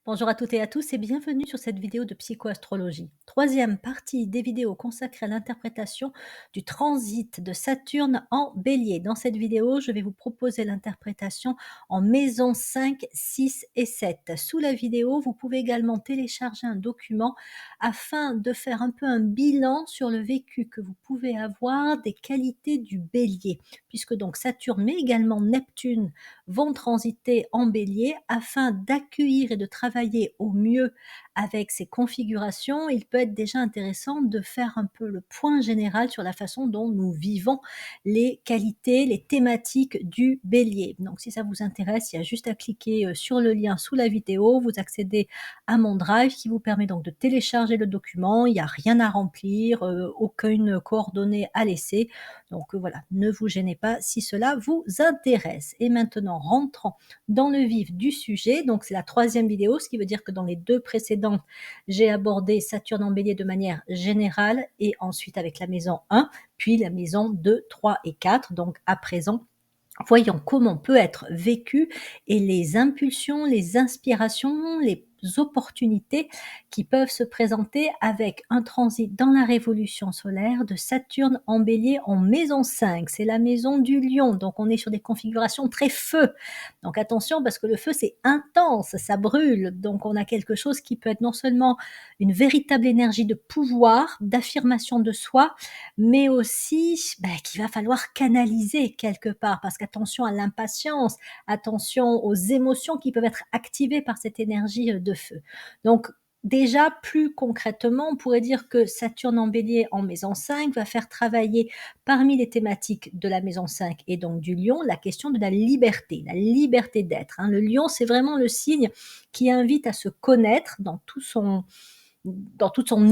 Bonjour à toutes et à tous et bienvenue sur cette vidéo de psychoastrologie. Troisième partie des vidéos consacrées à l'interprétation du transit de Saturne en bélier. Dans cette vidéo, je vais vous proposer l'interprétation en maison 5, 6 et 7. Sous la vidéo, vous pouvez également télécharger un document afin de faire un peu un bilan sur le vécu que vous pouvez avoir des qualités du bélier. Puisque donc Saturne mais également Neptune vont transiter en bélier afin d'accueillir et de travailler au mieux avec ces configurations. Il peut être déjà intéressant de faire un peu le point général sur la façon dont nous vivons les qualités, les thématiques du bélier. Donc si ça vous intéresse, il y a juste à cliquer sur le lien sous la vidéo, vous accédez à mon drive qui vous permet donc de télécharger le document, il n'y a rien à remplir, aucune coordonnée à laisser. Donc voilà, ne vous gênez pas si cela vous intéresse. Et maintenant, rentrons dans le vif du sujet. Donc c'est la troisième vidéo, ce qui veut dire que dans les deux précédentes, j'ai abordé Saturne en bélier de manière générale et ensuite avec la maison 1, puis la maison 2, 3 et 4. Donc à présent, voyons comment peut être vécu et les impulsions, les inspirations, les opportunités qui peuvent se présenter avec un transit dans la révolution solaire de Saturne en bélier en maison 5. C'est la maison du lion, donc on est sur des configurations très feu. Donc attention parce que le feu c'est intense, ça brûle. Donc on a quelque chose qui peut être non seulement une véritable énergie de pouvoir, d'affirmation de soi, mais aussi qu'il va falloir canaliser quelque part, parce qu'attention à l'impatience, attention aux émotions qui peuvent être activées par cette énergie de feu. Donc déjà, plus concrètement, on pourrait dire que Saturne en bélier en maison 5 va faire travailler parmi les thématiques de la maison 5 et donc du lion, la question de la liberté d'être. Le lion, c'est vraiment le signe qui invite à se connaître dans toute son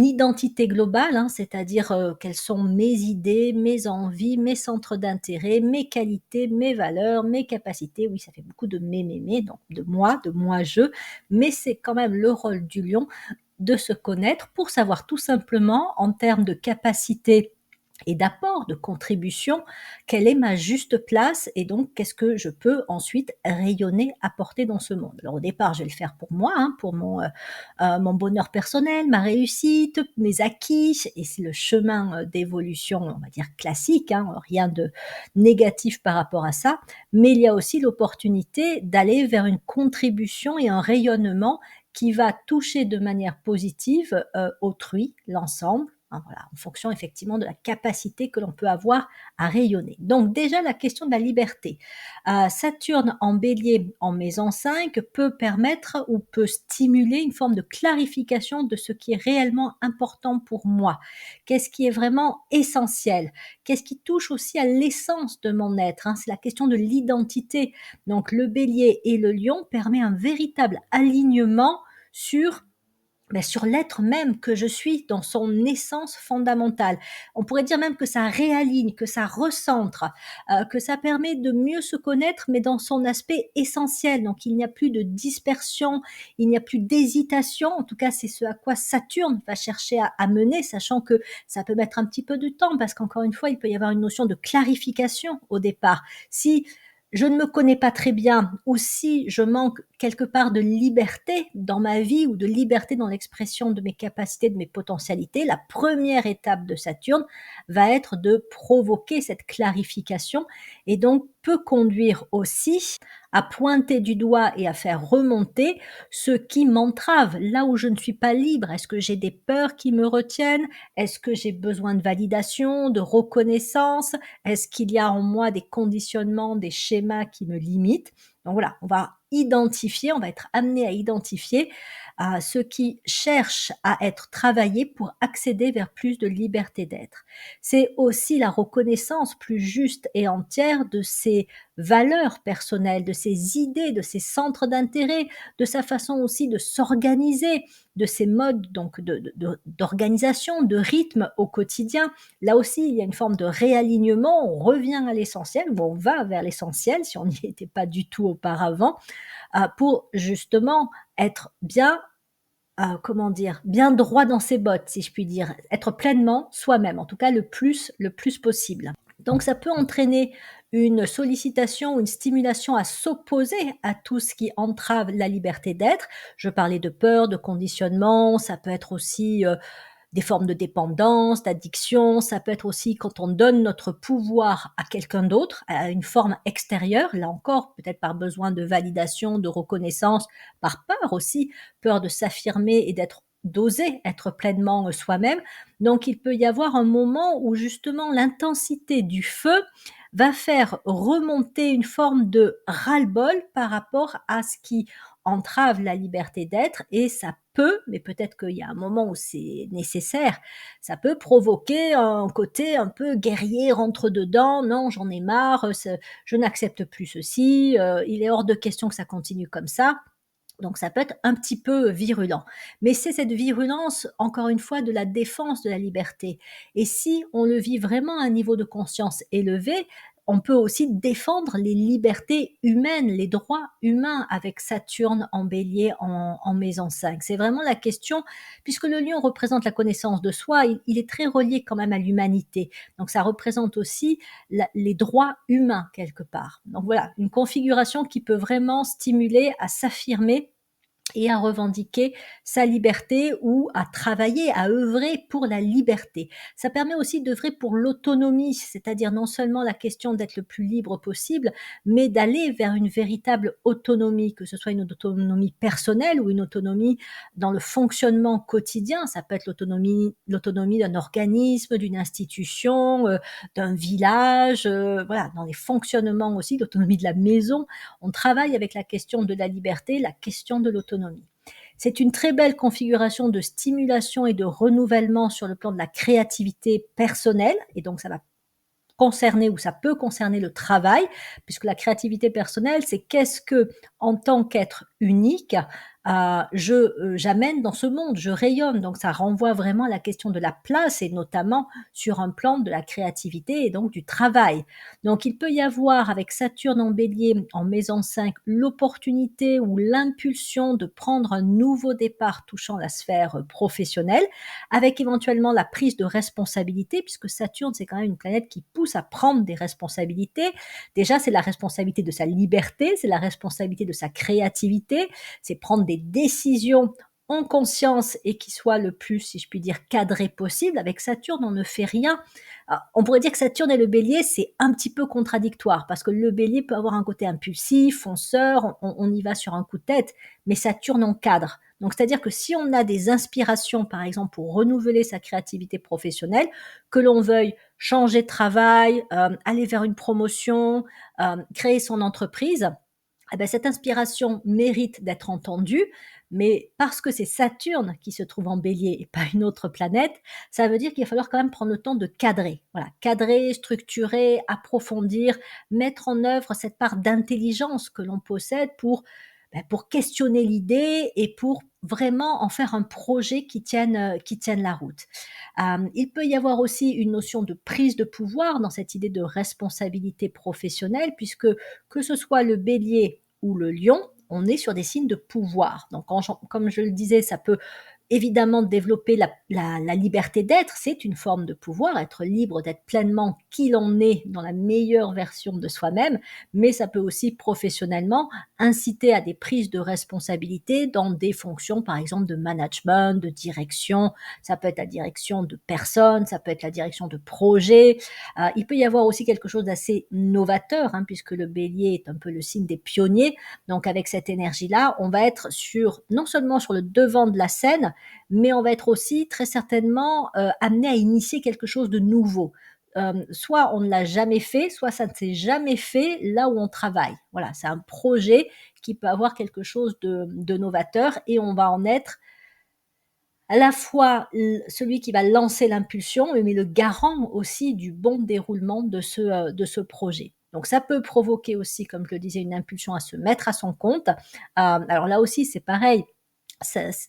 identité globale, c'est-à-dire quelles sont mes idées, mes envies, mes centres d'intérêt, mes qualités, mes valeurs, mes capacités. Oui, ça fait beaucoup de mais, donc de moi, je, mais c'est quand même le rôle du lion de se connaître pour savoir tout simplement en termes de capacité et d'apport, de contribution, quelle est ma juste place et donc qu'est-ce que je peux ensuite rayonner, apporter dans ce monde. Alors au départ, je vais le faire pour moi, pour mon bonheur personnel, ma réussite, mes acquis, et c'est le chemin d'évolution, on va dire classique, rien de négatif par rapport à ça, mais il y a aussi l'opportunité d'aller vers une contribution et un rayonnement qui va toucher de manière positive autrui, l'ensemble, voilà, en fonction effectivement de la capacité que l'on peut avoir à rayonner. Donc déjà la question de la liberté. Saturne en bélier en maison 5 peut permettre ou peut stimuler une forme de clarification de ce qui est réellement important pour moi. Qu'est-ce qui est vraiment essentiel? Qu'est-ce qui touche aussi à l'essence de mon être? C'est la question de l'identité. Donc le bélier et le lion permet un véritable alignement sur sur l'être même que je suis dans son essence fondamentale. On pourrait dire même que ça réaligne, que ça recentre, que ça permet de mieux se connaître, mais dans son aspect essentiel. Donc il n'y a plus de dispersion, il n'y a plus d'hésitation. En tout cas, c'est ce à quoi Saturne va chercher à mener, sachant que ça peut mettre un petit peu de temps, parce qu'encore une fois, il peut y avoir une notion de clarification au départ. Si je ne me connais pas très bien ou si je manque quelque part de liberté dans ma vie ou de liberté dans l'expression de mes capacités, de mes potentialités, la première étape de Saturne va être de provoquer cette clarification et donc peut conduire aussi à pointer du doigt et à faire remonter ce qui m'entrave, là où je ne suis pas libre. Est-ce que j'ai des peurs qui me retiennent? Est-ce que j'ai besoin de validation, de reconnaissance? Est-ce qu'il y a en moi des conditionnements, des schémas qui me limitent? Donc voilà, on va être amené à identifier ce qui cherche à être travaillé pour accéder vers plus de liberté d'être. C'est aussi la reconnaissance plus juste et entière de ses valeurs personnelles, de ses idées, de ses centres d'intérêt, de sa façon aussi de s'organiser, de ses modes donc d'organisation, de rythme au quotidien. Là aussi, il y a une forme de réalignement, on revient à l'essentiel, ou on va vers l'essentiel si on n'y était pas du tout auparavant, pour justement être bien, comment dire? Bien droit dans ses bottes, si je puis dire. Être pleinement soi-même, en tout cas le plus possible. Donc ça peut entraîner une sollicitation ou une stimulation à s'opposer à tout ce qui entrave la liberté d'être. Je parlais de peur, de conditionnement, ça peut être aussi, des formes de dépendance, d'addiction, ça peut être aussi quand on donne notre pouvoir à quelqu'un d'autre, à une forme extérieure, là encore, peut-être par besoin de validation, de reconnaissance, par peur aussi, peur de s'affirmer et d'oser être pleinement soi-même. Donc il peut y avoir un moment où justement l'intensité du feu va faire remonter une forme de ras-le-bol par rapport à ce qui entrave la liberté d'être, et ça peut, mais peut-être qu'il y a un moment où c'est nécessaire, ça peut provoquer un côté un peu guerrier, rentre dedans, non, j'en ai marre, je n'accepte plus ceci, il est hors de question que ça continue comme ça. Donc ça peut être un petit peu virulent. Mais c'est cette virulence, encore une fois, de la défense de la liberté. Et si on le vit vraiment à un niveau de conscience élevé, on peut aussi défendre les libertés humaines, les droits humains avec Saturne en bélier en maison 5. C'est vraiment la question, puisque le lion représente la connaissance de soi, il est très relié quand même à l'humanité. Donc ça représente aussi les droits humains quelque part. Donc voilà, une configuration qui peut vraiment stimuler à s'affirmer et à revendiquer sa liberté ou à travailler, à œuvrer pour la liberté. Ça permet aussi d'œuvrer pour l'autonomie, c'est-à-dire non seulement la question d'être le plus libre possible, mais d'aller vers une véritable autonomie, que ce soit une autonomie personnelle ou une autonomie dans le fonctionnement quotidien. Ça peut être l'autonomie d'un organisme, d'une institution, d'un village, voilà, dans les fonctionnements aussi, l'autonomie de la maison. On travaille avec la question de la liberté, la question de l'autonomie. C'est une très belle configuration de stimulation et de renouvellement sur le plan de la créativité personnelle, et donc ça va concerner ou ça peut concerner le travail, puisque la créativité personnelle, c'est qu'est-ce que, en tant qu'être unique, j'amène dans ce monde, je rayonne. Donc ça renvoie vraiment à la question de la place et notamment sur un plan de la créativité et donc du travail. Donc il peut y avoir avec Saturne en bélier en maison 5 l'opportunité ou l'impulsion de prendre un nouveau départ touchant la sphère professionnelle, avec éventuellement la prise de responsabilité, puisque Saturne, c'est quand même une planète qui pousse à prendre des responsabilités. Déjà, c'est la responsabilité de sa liberté, c'est la responsabilité de sa créativité, c'est prendre des décisions en conscience et qui soient le plus, si je puis dire, cadrées possible. Avec Saturne, on ne fait rien. Alors, on pourrait dire que Saturne et le bélier, c'est un petit peu contradictoire, parce que le bélier peut avoir un côté impulsif, fonceur, on y va sur un coup de tête, mais Saturne encadre. Donc, c'est-à-dire que si on a des inspirations, par exemple, pour renouveler sa créativité professionnelle, que l'on veuille changer de travail, aller vers une promotion, créer son entreprise, eh ben, cette inspiration mérite d'être entendue, mais parce que c'est Saturne qui se trouve en bélier et pas une autre planète, ça veut dire qu'il va falloir quand même prendre le temps de cadrer. Voilà, cadrer, structurer, approfondir, mettre en œuvre cette part d'intelligence que l'on possède pour questionner l'idée et pour vraiment en faire un projet qui tienne la route. Il peut y avoir aussi une notion de prise de pouvoir dans cette idée de responsabilité professionnelle, puisque que ce soit le bélier ou le lion, on est sur des signes de pouvoir. Donc, comme je le disais, ça peut évidemment développer la liberté d'être, c'est une forme de pouvoir, être libre d'être pleinement qui l'on est dans la meilleure version de soi-même, mais ça peut aussi professionnellement inciter à des prises de responsabilité dans des fonctions, par exemple, de management, de direction. Ça peut être la direction de personnes, ça peut être la direction de projets. Il peut y avoir aussi quelque chose d'assez novateur, hein, puisque le bélier est un peu le signe des pionniers. Donc avec cette énergie-là, on va être non seulement sur le devant de la scène, mais on va être aussi très certainement amené à initier quelque chose de nouveau. Soit on ne l'a jamais fait, soit ça ne s'est jamais fait là où on travaille. Voilà, c'est un projet qui peut avoir quelque chose de novateur, et on va en être à la fois celui qui va lancer l'impulsion, mais le garant aussi du bon déroulement de ce projet. Donc ça peut provoquer aussi, comme je le disais, une impulsion à se mettre à son compte. Alors là aussi, c'est pareil.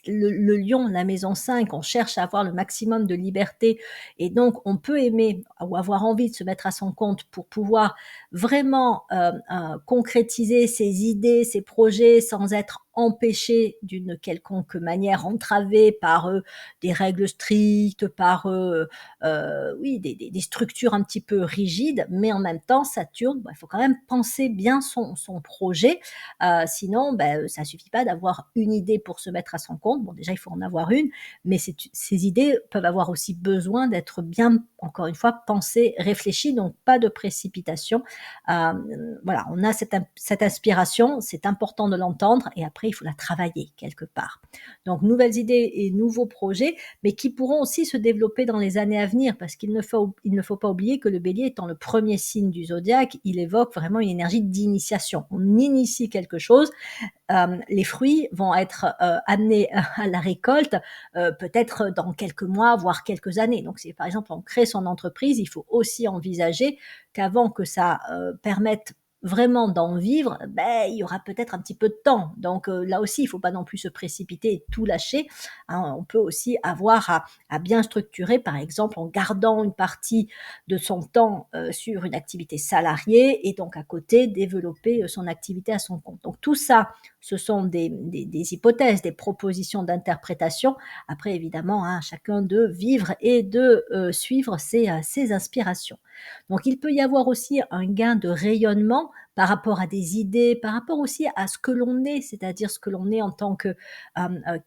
Le lion, la maison 5, on cherche à avoir le maximum de liberté, et donc on peut aimer ou avoir envie de se mettre à son compte pour pouvoir vraiment concrétiser ses idées, ses projets sans être empêcher d'une quelconque manière, entraver par, des règles strictes, par, oui, des structures un petit peu rigides, mais en même temps, Saturne, bah, il faut quand même penser bien son projet, sinon, ça suffit pas d'avoir une idée pour se mettre à son compte. Bon, déjà, il faut en avoir une, mais ces idées peuvent avoir aussi besoin d'être bien, encore une fois, pensées, réfléchies, donc pas de précipitation. Voilà, on a cette inspiration, c'est important de l'entendre et après, il faut la travailler quelque part. Donc, nouvelles idées et nouveaux projets, mais qui pourront aussi se développer dans les années à venir, parce il ne faut pas oublier que le bélier étant le premier signe du zodiaque, il évoque vraiment une énergie d'initiation. On initie quelque chose, les fruits vont être amenés à la récolte peut-être dans quelques mois, voire quelques années. Donc, si par exemple on crée son entreprise, il faut aussi envisager qu'avant que ça permette vraiment d'en vivre, il y aura peut-être un petit peu de temps. Donc là aussi, il ne faut pas non plus se précipiter et tout lâcher, hein. On peut aussi avoir à bien structurer, par exemple en gardant une partie de son temps sur une activité salariée et donc à côté développer son activité à son compte. Donc tout ça, ce sont des hypothèses, des propositions d'interprétation. Après, évidemment, hein, chacun de vivre et de suivre ses inspirations. Donc, il peut y avoir aussi un gain de rayonnement par rapport à des idées, par rapport aussi à ce que l'on est, c'est-à-dire ce que l'on est en tant que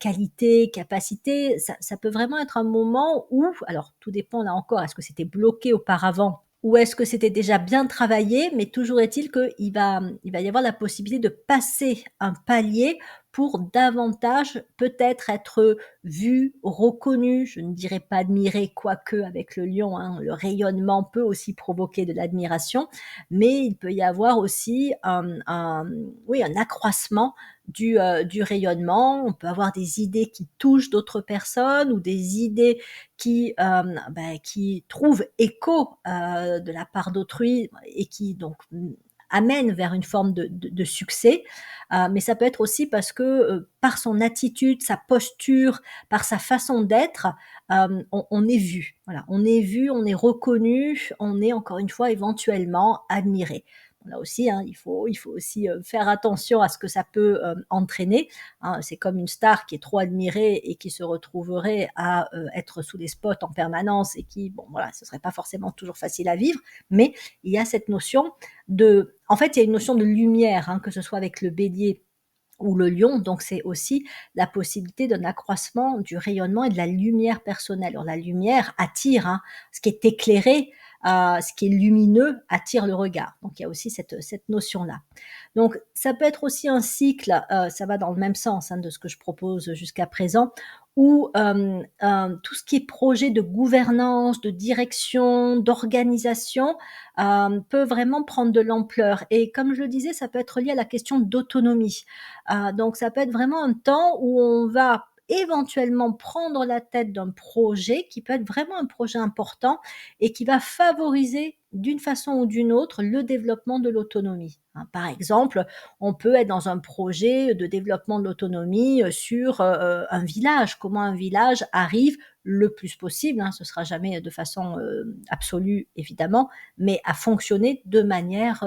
qualité, capacité. Ça peut vraiment être un moment où, alors tout dépend là encore, est-ce que c'était bloqué auparavant ou est-ce que c'était déjà bien travaillé, mais toujours est-il qu'il va y avoir la possibilité de passer un palier pour davantage peut-être être vu, reconnu, je ne dirais pas admiré, quoique avec le lion, hein, le rayonnement peut aussi provoquer de l'admiration, mais il peut y avoir aussi oui, un accroissement du rayonnement. On peut avoir des idées qui touchent d'autres personnes ou des idées qui trouvent écho de la part d'autrui et qui donc amènent vers une forme de succès. Mais ça peut être aussi parce que par son attitude, sa posture, par sa façon d'être, on est vu. Voilà, on est vu, on est reconnu, on est encore une fois éventuellement admiré. Là aussi, hein, il faut aussi faire attention à ce que ça peut entraîner, hein. C'est comme une star qui est trop admirée et qui se retrouverait à être sous les spots en permanence et qui, bon voilà, ce serait pas forcément toujours facile à vivre, mais il y a cette notion en fait, il y a une notion de lumière, hein, que ce soit avec le bélier ou le lion, donc c'est aussi la possibilité d'un accroissement du rayonnement et de la lumière personnelle. Alors la lumière attire, hein, ce qui est éclairé, ce qui est lumineux attire le regard. Donc il y a aussi cette notion-là. Donc ça peut être aussi un cycle, ça va dans le même sens, hein, de ce que je propose jusqu'à présent, où tout ce qui est projet de gouvernance, de direction, d'organisation, peut vraiment prendre de l'ampleur. Et comme je le disais, ça peut être lié à la question d'autonomie. Donc ça peut être vraiment un temps où on va éventuellement prendre la tête d'un projet qui peut être vraiment un projet important et qui va favoriser d'une façon ou d'une autre le développement de l'autonomie, hein. Par exemple, on peut être dans un projet de développement de l'autonomie sur un village. Comment un village arrive le plus possible, hein, ce sera jamais de façon absolue évidemment, mais à fonctionner de manière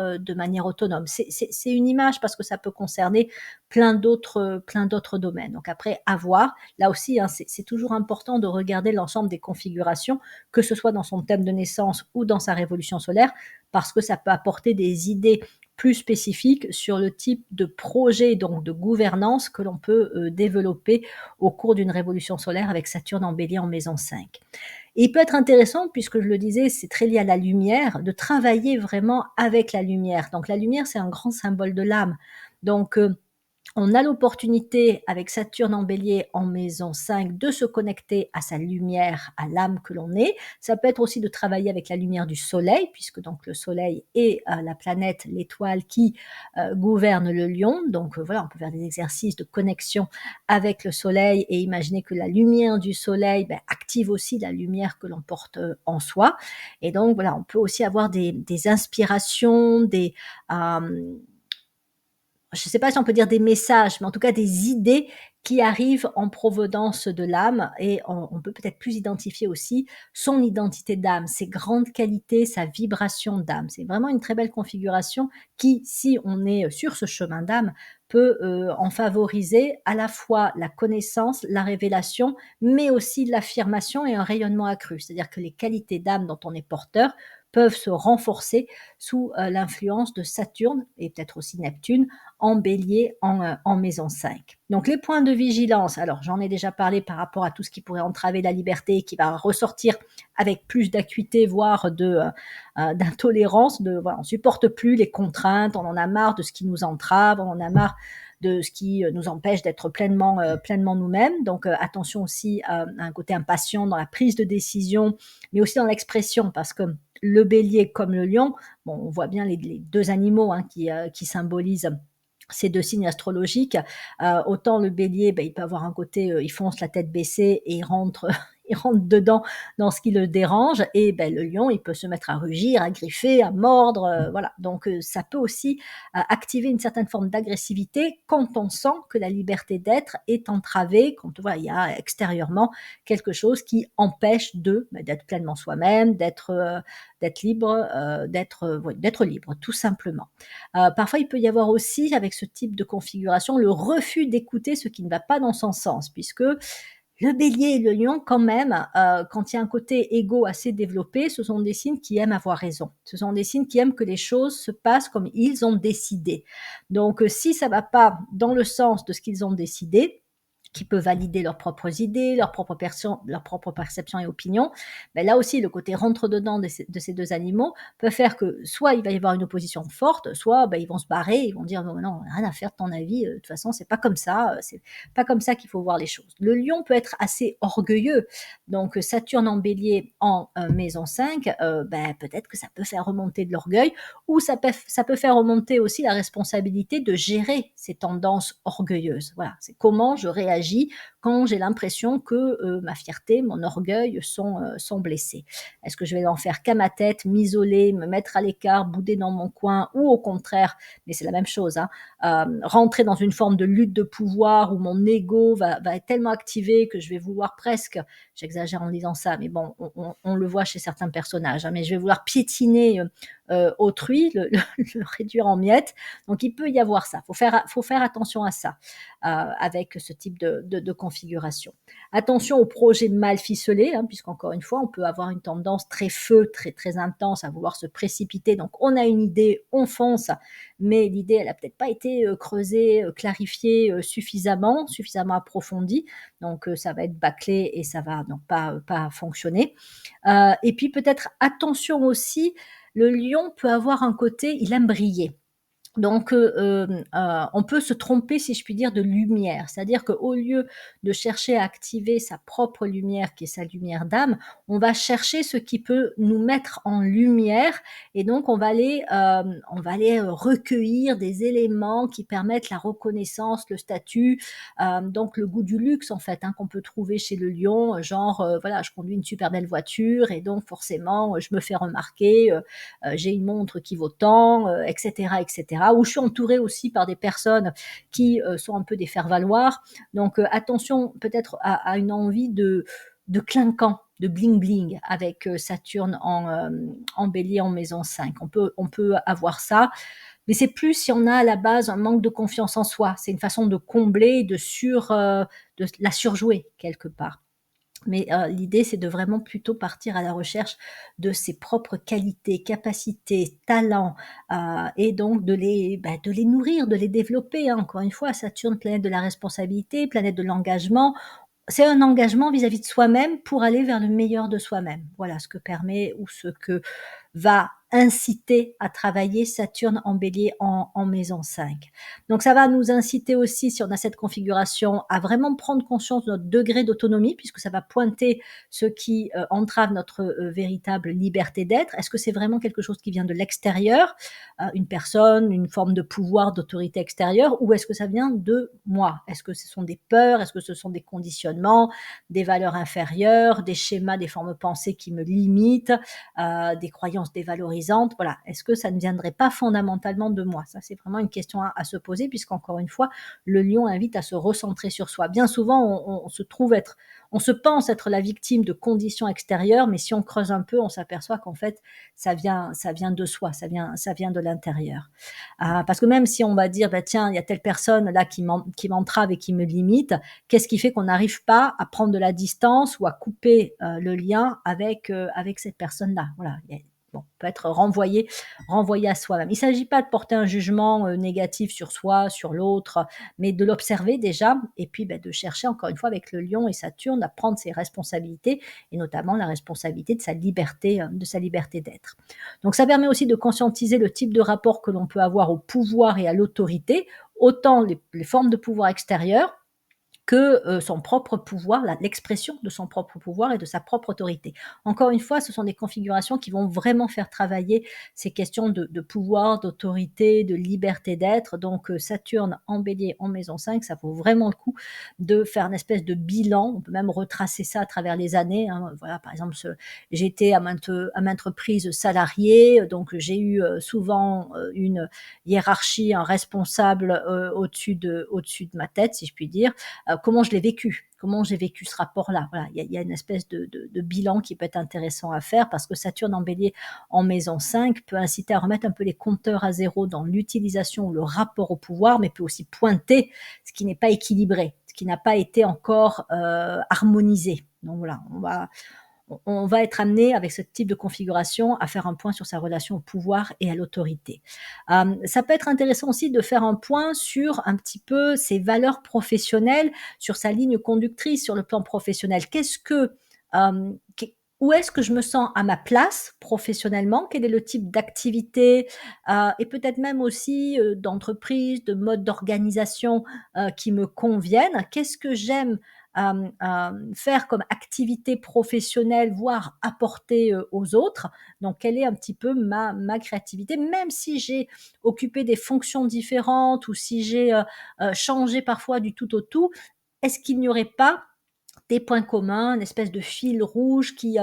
autonome. C'est une image parce que ça peut concerner plein d'autres domaines. Donc après, à voir. Là aussi, hein, c'est toujours important de regarder l'ensemble des configurations, que ce soit dans son thème de naissance ou dans sa révolution solaire, parce que ça peut apporter des idées plus spécifiques sur le type de projet, donc de gouvernance que l'on peut développer au cours d'une révolution solaire avec Saturne en bélier en maison 5. Et il peut être intéressant, puisque je le disais, c'est très lié à la lumière, de travailler vraiment avec la lumière. Donc la lumière, c'est un grand symbole de l'âme. Donc on a l'opportunité, avec Saturne en bélier en maison 5, de se connecter à sa lumière, à l'âme que l'on est. Ça peut être aussi de travailler avec la lumière du soleil, puisque donc le soleil est la planète, l'étoile qui gouverne le lion. Donc voilà, on peut faire des exercices de connexion avec le soleil et imaginer que la lumière du soleil active aussi la lumière que l'on porte en soi. Et donc voilà, on peut aussi avoir des inspirations, je ne sais pas si on peut dire des messages, mais en tout cas des idées qui arrivent en provenance de l'âme et on peut peut-être plus identifier aussi son identité d'âme, ses grandes qualités, sa vibration d'âme. C'est vraiment une très belle configuration qui, si on est sur ce chemin d'âme, peut, en favoriser à la fois la connaissance, la révélation, mais aussi l'affirmation et un rayonnement accru. C'est-à-dire que les qualités d'âme dont on est porteur peuvent se renforcer sous, l'influence de Saturne et peut-être aussi Neptune en Bélier, en maison 5. Donc les points de vigilance, alors j'en ai déjà parlé par rapport à tout ce qui pourrait entraver la liberté, qui va ressortir avec plus d'acuité, voire d'intolérance, voilà, on supporte plus les contraintes, on en a marre de ce qui nous entrave, on en a marre de ce qui nous empêche d'être pleinement nous-mêmes. Donc attention aussi à un côté impatient dans la prise de décision, mais aussi dans l'expression, parce que le bélier comme le lion, bon, on voit bien les deux animaux hein, qui symbolisent ces deux signes astrologiques. Autant le bélier, ben, il peut avoir un côté, il fonce la tête baissée et il rentre, il rentre dedans dans ce qui le dérange. Et ben, le lion, il peut se mettre à rugir, à griffer, à mordre. Voilà. Donc ça peut aussi activer une certaine forme d'agressivité quand on sent que la liberté d'être est entravée, quand voilà, il y a extérieurement quelque chose qui empêche d'être pleinement soi-même, d'être libre, d'être libre, tout simplement. Parfois, il peut y avoir aussi, avec ce type de configuration, le refus d'écouter ce qui ne va pas dans son sens, puisque le bélier et le lion, quand même, quand il y a un côté égo assez développé, ce sont des signes qui aiment avoir raison. Ce sont des signes qui aiment que les choses se passent comme ils ont décidé. Donc, si ça ne va pas dans le sens de ce qu'ils ont décidé, qui peut valider leurs propres idées, leur propre perception et opinion, ben là aussi, le côté rentre-dedans de ces deux animaux peut faire que soit il va y avoir une opposition forte, soit ben, ils vont se barrer, ils vont dire non, non, rien à faire de ton avis, de toute façon, c'est pas comme ça, c'est pas comme ça qu'il faut voir les choses. Le lion peut être assez orgueilleux, donc Saturne en bélier en maison 5, ben, peut-être que ça peut faire remonter de l'orgueil, ou ça peut faire remonter aussi la responsabilité de gérer ces tendances orgueilleuses. Voilà, c'est comment je réagis quand j'ai l'impression que ma fierté, mon orgueil sont blessés. Est-ce que je vais en faire qu'à ma tête, m'isoler, me mettre à l'écart, bouder dans mon coin, ou au contraire, mais c'est la même chose, hein, rentrer dans une forme de lutte de pouvoir où mon ego va être tellement activé que je vais vouloir presque, j'exagère en disant ça, mais bon, on le voit chez certains personnages, hein, mais je vais vouloir piétiner autrui, le réduire en miettes. Donc il peut y avoir ça. Faut faire attention à ça avec ce type de configuration. Attention aux projets mal ficelés, hein, puisqu'encore une fois, on peut avoir une tendance très feu, très, très intense à vouloir se précipiter. Donc on a une idée, on fonce, mais l'idée, elle n'a peut-être pas été creusée, clarifiée suffisamment approfondie. Donc ça va être bâclé et ça va donc pas fonctionner. Et puis peut-être attention aussi, le lion peut avoir un côté, il aime briller. Donc, on peut se tromper, si je puis dire, de lumière. C'est-à-dire qu'au lieu de chercher à activer sa propre lumière, qui est sa lumière d'âme, on va chercher ce qui peut nous mettre en lumière et donc on va aller recueillir des éléments qui permettent la reconnaissance, le statut, donc le goût du luxe en fait, hein, qu'on peut trouver chez le lion, genre, voilà, je conduis une super belle voiture et donc forcément, je me fais remarquer, j'ai une montre qui vaut tant, etc., etc. Où je suis entourée aussi par des personnes qui sont un peu des faire-valoir. Donc attention peut-être à une envie de clinquant, de bling bling avec Saturne en bélier en maison 5. On peut avoir ça, mais c'est plus si on a à la base un manque de confiance en soi. C'est une façon de combler, de la surjouer quelque part. Mais l'idée, c'est de vraiment plutôt partir à la recherche de ses propres qualités, capacités, talents, et donc de les nourrir, de les développer, hein. Encore une fois, Saturne, planète de la responsabilité, planète de l'engagement. C'est un engagement vis-à-vis de soi-même pour aller vers le meilleur de soi-même. Voilà ce que permet ou ce que va inciter à travailler Saturne en bélier en maison 5. Donc ça va nous inciter aussi, si on a cette configuration, à vraiment prendre conscience de notre degré d'autonomie, puisque ça va pointer ce qui entrave notre véritable liberté d'être. Est-ce que c'est vraiment quelque chose qui vient de l'extérieur, une personne, une forme de pouvoir, d'autorité extérieure, ou est-ce que ça vient de moi? Est-ce que ce sont des peurs? Est-ce que ce sont des conditionnements, des valeurs inférieures, des schémas, des formes pensées qui me limitent, des croyances croyances dévalorisantes, voilà, est-ce que ça ne viendrait pas fondamentalement de moi? Ça, c'est vraiment une question à se poser puisqu'encore une fois, le lion invite à se recentrer sur soi. Bien souvent, on se pense être la victime de conditions extérieures, mais si on creuse un peu, on s'aperçoit qu'en fait, ça vient de soi, ça vient de l'intérieur. Parce que même si on va dire, bah, tiens, il y a telle personne là qui m'entrave et qui me limite, qu'est-ce qui fait qu'on n'arrive pas à prendre de la distance ou à couper le lien avec cette personne-là? Voilà, bon, peut être renvoyé à soi-même. Il ne s'agit pas de porter un jugement négatif sur soi, sur l'autre, mais de l'observer déjà, et puis ben, de chercher encore une fois avec le lion et Saturne à prendre ses responsabilités, et notamment la responsabilité de sa liberté d'être. Donc ça permet aussi de conscientiser le type de rapport que l'on peut avoir au pouvoir et à l'autorité, autant les formes de pouvoir extérieures que son propre pouvoir, l'expression de son propre pouvoir et de sa propre autorité. Encore une fois, ce sont des configurations qui vont vraiment faire travailler ces questions de pouvoir, d'autorité, de liberté d'être. Donc Saturne en bélier en maison 5, ça vaut vraiment le coup de faire une espèce de bilan. On peut même retracer ça à travers les années, hein. Voilà, par exemple, j'ai été à maintes reprises salariée, donc j'ai eu souvent une hiérarchie, un responsable au-dessus de ma tête, si je puis dire. Comment je l'ai vécu, comment j'ai vécu ce rapport-là. Voilà, il y a une espèce de bilan qui peut être intéressant à faire parce que Saturne en bélier en maison 5 peut inciter à remettre un peu les compteurs à zéro dans l'utilisation ou le rapport au pouvoir, mais peut aussi pointer ce qui n'est pas équilibré, ce qui n'a pas été encore harmonisé. Donc voilà, on va être amené avec ce type de configuration à faire un point sur sa relation au pouvoir et à l'autorité. Ça peut être intéressant aussi de faire un point sur un petit peu ses valeurs professionnelles, sur sa ligne conductrice sur le plan professionnel. Euh, Où est-ce que je me sens à ma place professionnellement? Quel est le type d'activité et peut-être même aussi d'entreprise, de mode d'organisation qui me conviennent? Qu'est-ce que j'aime faire comme activité professionnelle, voire apporter aux autres. Donc, quelle est un petit peu ma créativité, même si j'ai occupé des fonctions différentes ou si j'ai changé parfois du tout au tout, est-ce qu'il n'y aurait pas des points communs, une espèce de fil rouge qui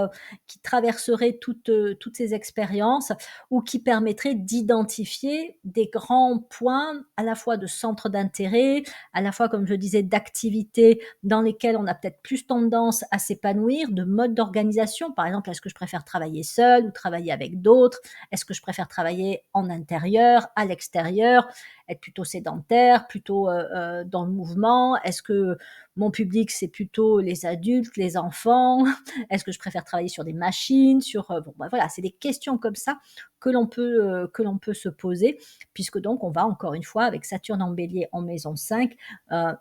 traverserait toutes ces expériences ou qui permettrait d'identifier des grands points à la fois de centre d'intérêt, à la fois, comme je disais, d'activités dans lesquelles on a peut-être plus tendance à s'épanouir, de mode d'organisation. Par exemple, est-ce que je préfère travailler seul ou travailler avec d'autres? Est-ce que je préfère travailler en intérieur, à l'extérieur, être plutôt sédentaire, plutôt dans le mouvement? Est-ce que mon public, c'est plutôt les adultes, les enfants? Est-ce que je préfère travailler sur des machines, bon, bah, voilà, c'est des questions comme ça que l'on peut se poser, puisque donc on va encore une fois, avec Saturne en bélier en maison 5,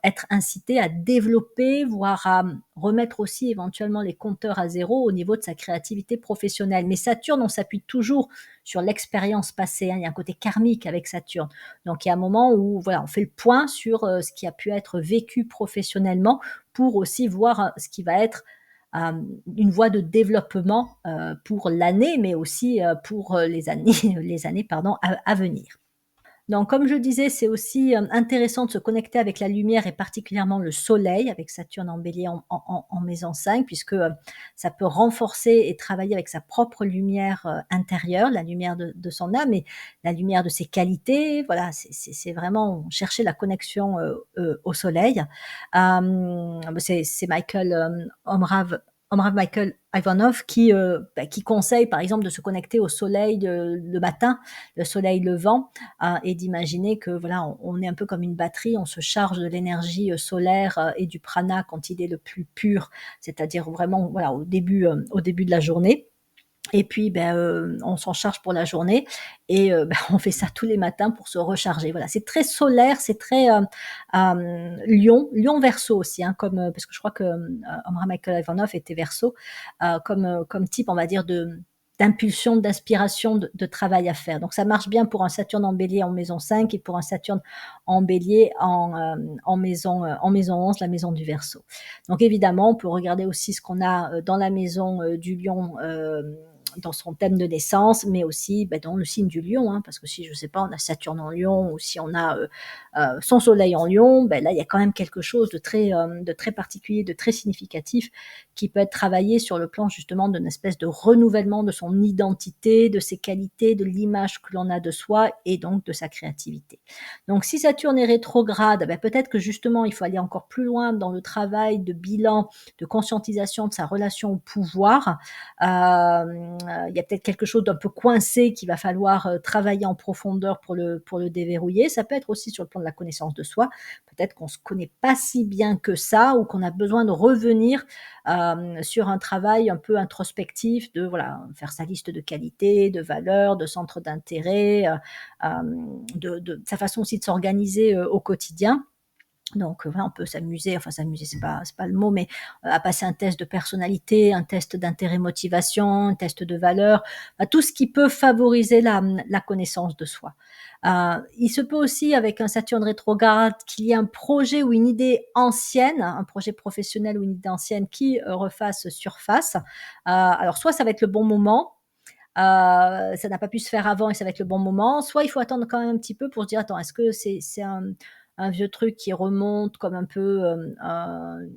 être incité à développer, voire à remettre aussi éventuellement les compteurs à zéro au niveau de sa créativité professionnelle. Mais Saturne, on s'appuie toujours sur l'expérience passée, hein. Il y a un côté karmique avec Saturne. Donc il y a un moment où voilà, on fait le point sur ce qui a pu être vécu professionnellement pour aussi voir ce qui va être une voie de développement pour l'année, mais aussi pour les années, les années pardon, à venir. Donc, comme je disais, c'est aussi intéressant de se connecter avec la lumière et particulièrement le soleil, avec Saturne en bélier en maison 5, puisque ça peut renforcer et travailler avec sa propre lumière intérieure, la lumière de son âme et la lumière de ses qualités. Voilà, c'est vraiment chercher la connexion au soleil. C'est Michael Omrav Michael Ivanov qui conseille par exemple de se connecter au soleil le matin, le soleil levant, et d'imaginer que voilà, on est un peu comme une batterie, on se charge de l'énergie solaire et du prana quand il est le plus pur, c'est-à-dire vraiment voilà, au début de la journée. Et puis, ben, on s'en charge pour la journée et ben, on fait ça tous les matins pour se recharger. Voilà, c'est très solaire, c'est très Lion Verseau aussi, hein, parce que je crois que Omra Michael Ivanov était Verseau, comme type, on va dire, d'impulsion, d'inspiration, de travail à faire. Donc ça marche bien pour un Saturne en bélier en maison 5 et pour un Saturne en bélier en maison 11, la maison du Verseau. Donc évidemment, on peut regarder aussi ce qu'on a dans la maison du Lion dans son thème de naissance, mais aussi, dans le signe du lion, hein, parce que si, je sais pas, on a Saturne en lion ou si on a, son soleil en lion, là, il y a quand même quelque chose de très particulier, de très significatif qui peut être travaillé sur le plan justement d'une espèce de renouvellement de son identité, de ses qualités, de l'image que l'on a de soi et donc de sa créativité. Donc si Saturne est rétrograde, peut-être que justement il faut aller encore plus loin dans le travail de bilan, de conscientisation de sa relation au pouvoir. Il y a peut-être quelque chose d'un peu coincé qu'il va falloir travailler en profondeur pour le déverrouiller. Ça peut être aussi sur le plan de la connaissance de soi. Peut-être qu'on ne se connaît pas si bien que ça ou qu'on a besoin de revenir sur un travail un peu introspectif de voilà, faire sa liste de qualités, de valeurs, de centres d'intérêt, de sa façon aussi de s'organiser au quotidien. Donc voilà, on peut s'amuser, enfin s'amuser, c'est pas le mot, mais à passer un test de personnalité, un test d'intérêt motivation, un test de valeur, tout ce qui peut favoriser la connaissance de soi. Il se peut aussi, avec un Saturne rétrograde, qu'il y ait un projet ou une idée ancienne, un projet professionnel ou une idée ancienne qui refasse surface. Alors soit ça va être le bon moment, ça n'a pas pu se faire avant et ça va être le bon moment. Soit il faut attendre quand même un petit peu pour se dire: «Attends, est-ce que c'est un vieux truc qui remonte comme un peu,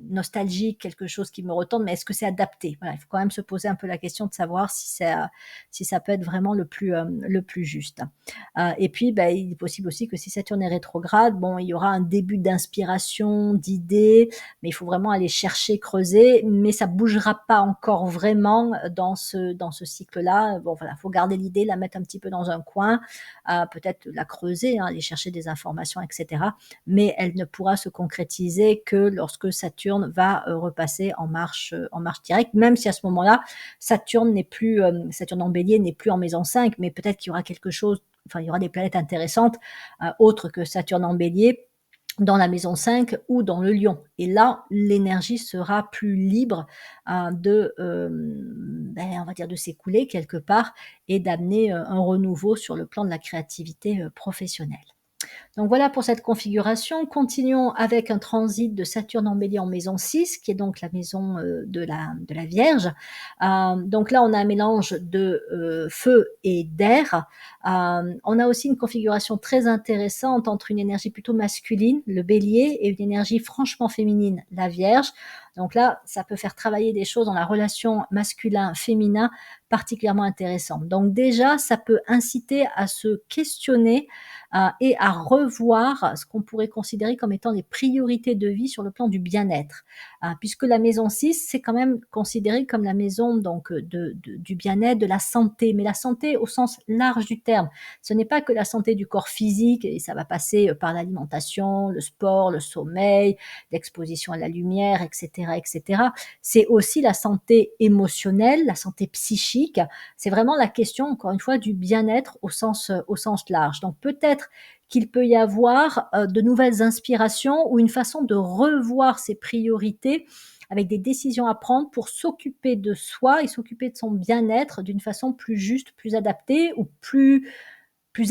nostalgique, quelque chose qui me retombe, mais est-ce que c'est adapté?» Voilà, il faut quand même se poser un peu la question de savoir si ça peut être vraiment le plus juste. Et puis, il est possible aussi que si Saturne est rétrograde, bon, il y aura un début d'inspiration, d'idées, mais il faut vraiment aller chercher, creuser, mais ça bougera pas encore vraiment dans ce cycle-là. Bon, voilà, faut garder l'idée, la mettre un petit peu dans un coin, peut-être la creuser, hein, aller chercher des informations, et cetera. Mais elle ne pourra se concrétiser que lorsque Saturne va repasser en marche directe, même si à ce moment-là, Saturne en Bélier n'est plus en maison 5, mais peut-être qu'il y aura quelque chose, enfin, il y aura des planètes intéressantes, autres que Saturne en Bélier, dans la maison 5 ou dans le lion. Et là, l'énergie sera plus libre on va dire, de s'écouler quelque part et d'amener un renouveau sur le plan de la créativité professionnelle. Donc voilà pour cette configuration. Continuons avec un transit de Saturne en Bélier en maison 6, qui est donc la maison de la Vierge. Donc là, on a un mélange de feu et d'air. On a aussi une configuration très intéressante entre une énergie plutôt masculine, le Bélier, et une énergie franchement féminine, la Vierge. Donc là, ça peut faire travailler des choses dans la relation masculin-féminin particulièrement intéressantes. Donc déjà, ça peut inciter à se questionner et à revoir ce qu'on pourrait considérer comme étant les priorités de vie sur le plan du bien-être. Puisque la maison 6, c'est quand même considéré comme la maison donc du bien-être, de la santé, mais la santé au sens large du terme. Ce n'est pas que la santé du corps physique, et ça va passer par l'alimentation, le sport, le sommeil, l'exposition à la lumière, etc., etc. C'est aussi la santé émotionnelle, la santé psychique. C'est vraiment la question, encore une fois, du bien-être au sens large. Donc peut-être qu'il peut y avoir de nouvelles inspirations ou une façon de revoir ses priorités avec des décisions à prendre pour s'occuper de soi et s'occuper de son bien-être d'une façon plus juste, plus adaptée ou plus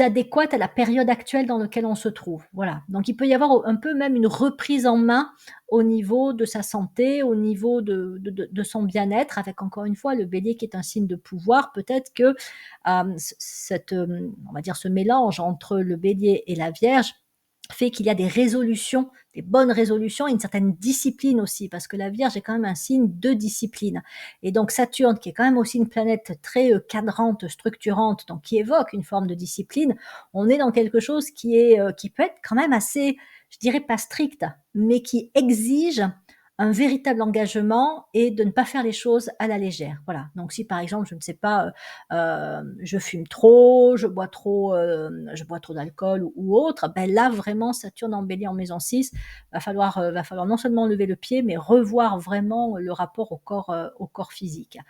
adéquate à la période actuelle dans laquelle on se trouve. Voilà. Donc il peut y avoir un peu même une reprise en main au niveau de sa santé, au niveau de son bien-être, avec encore une fois le bélier qui est un signe de pouvoir. Peut-être que on va dire ce mélange entre le bélier et la vierge fait qu'il y a des résolutions, des bonnes résolutions et une certaine discipline aussi, parce que la Vierge est quand même un signe de discipline. Et donc Saturne, qui est quand même aussi une planète très cadrante, structurante, donc qui évoque une forme de discipline, on est dans quelque chose qui peut être quand même assez, je dirais pas strict, mais qui exige un véritable engagement et de ne pas faire les choses à la légère. Voilà. Donc si par exemple, je ne sais pas, je fume trop, je bois trop d'alcool ou autre, là vraiment Saturne en Bélier en maison 6, va falloir non seulement lever le pied, mais revoir vraiment le rapport au corps physique.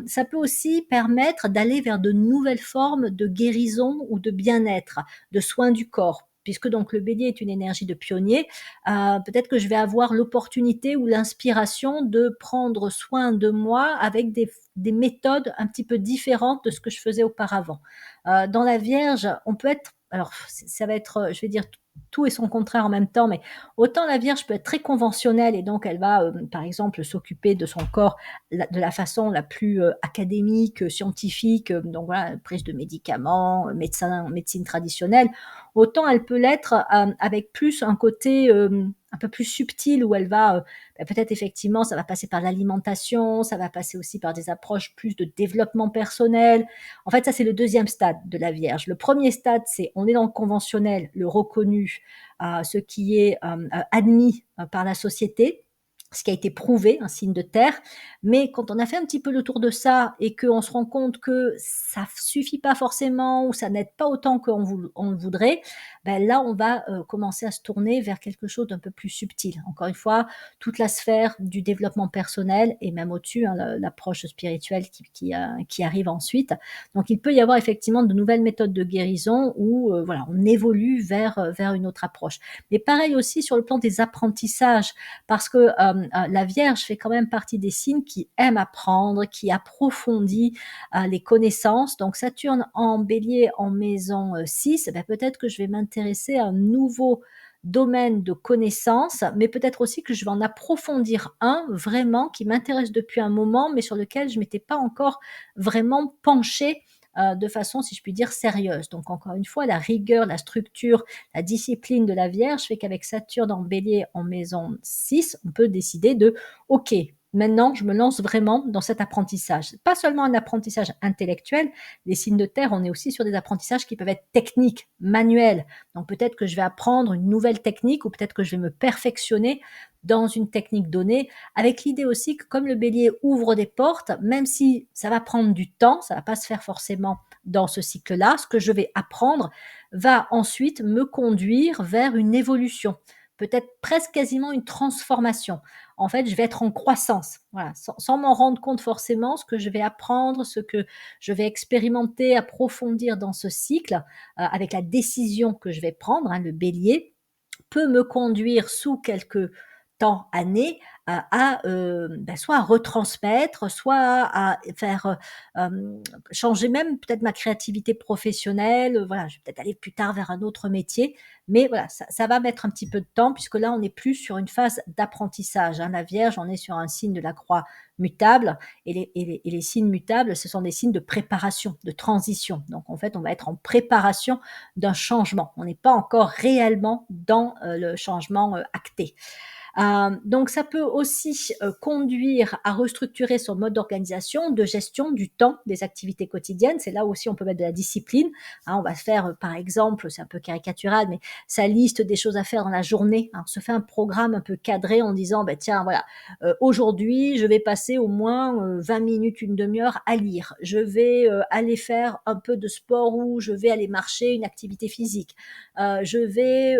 Ça peut aussi permettre d'aller vers de nouvelles formes de guérison ou de bien-être, de soins du corps. Puisque donc le bélier est une énergie de pionnier, peut-être que je vais avoir l'opportunité ou l'inspiration de prendre soin de moi avec des méthodes un petit peu différentes de ce que je faisais auparavant. Dans la Vierge, on peut être, alors ça va être, je vais dire tout et son contraire en même temps, mais autant la Vierge peut être très conventionnelle et donc elle va, par exemple, s'occuper de son corps de la façon la plus académique, scientifique, donc voilà, prise de médicaments, médecine traditionnelle. Autant elle peut l'être avec plus un côté un peu plus subtil où elle va peut-être effectivement, ça va passer par l'alimentation, ça va passer aussi par des approches plus de développement personnel. En fait, ça, c'est le deuxième stade de la Vierge. Le premier stade, c'est on est dans le conventionnel, le reconnu, ce qui est admis par la société, ce qui a été prouvé, un signe de terre. Mais quand on a fait un petit peu le tour de ça et qu'on se rend compte que ça suffit pas forcément ou ça n'aide pas autant qu'on le voudrait, ben là, on va commencer à se tourner vers quelque chose d'un peu plus subtil. Encore une fois, toute la sphère du développement personnel et même au-dessus, hein, l'approche spirituelle qui arrive ensuite. Donc, il peut y avoir effectivement de nouvelles méthodes de guérison où voilà, on évolue vers une autre approche. Mais pareil aussi sur le plan des apprentissages, parce que la Vierge fait quand même partie des signes qui aiment apprendre, qui approfondit les connaissances. Donc Saturne en bélier en maison 6, ben, peut-être que je vais m'intéresser à un nouveau domaine de connaissances, mais peut-être aussi que je vais en approfondir un vraiment qui m'intéresse depuis un moment, mais sur lequel je m'étais pas encore vraiment penchée de façon, si je puis dire, sérieuse. Donc encore une fois, la rigueur, la structure, la discipline de la Vierge fait qu'avec Saturne en bélier en maison 6, on peut décider de, OK, maintenant je me lance vraiment dans cet apprentissage. Pas seulement un apprentissage intellectuel, les signes de terre, on est aussi sur des apprentissages qui peuvent être techniques, manuels. Donc peut-être que je vais apprendre une nouvelle technique ou peut-être que je vais me perfectionner dans une technique donnée, avec l'idée aussi que comme le bélier ouvre des portes, même si ça va prendre du temps, ça va pas se faire forcément dans ce cycle-là, ce que je vais apprendre va ensuite me conduire vers une évolution, peut-être presque quasiment une transformation. En fait, je vais être en croissance, voilà, sans m'en rendre compte forcément, ce que je vais apprendre, ce que je vais expérimenter, approfondir dans ce cycle, avec la décision que je vais prendre, hein, le bélier, peut me conduire sous quelques temps, années, soit à retransmettre, soit à faire, changer même peut-être ma créativité professionnelle, voilà, je vais peut-être aller plus tard vers un autre métier, mais voilà, ça va mettre un petit peu de temps puisque là, on n'est plus sur une phase d'apprentissage, hein. La Vierge, on est sur un signe de la croix mutable et les signes mutables, ce sont des signes de préparation, de transition. Donc en fait, on va être en préparation d'un changement. On n'est pas encore réellement dans le changement acté. Donc ça peut aussi conduire à restructurer son mode d'organisation, de gestion du temps des activités quotidiennes. C'est là aussi on peut mettre de la discipline, hein. On va faire, par exemple, c'est un peu caricatural, mais sa liste des choses à faire dans la journée, hein. On se fait un programme un peu cadré en disant, bah, tiens, voilà, aujourd'hui, je vais passer au moins 20 minutes, une demi-heure à lire. Je vais aller faire un peu de sport ou je vais aller marcher, une activité physique. Je vais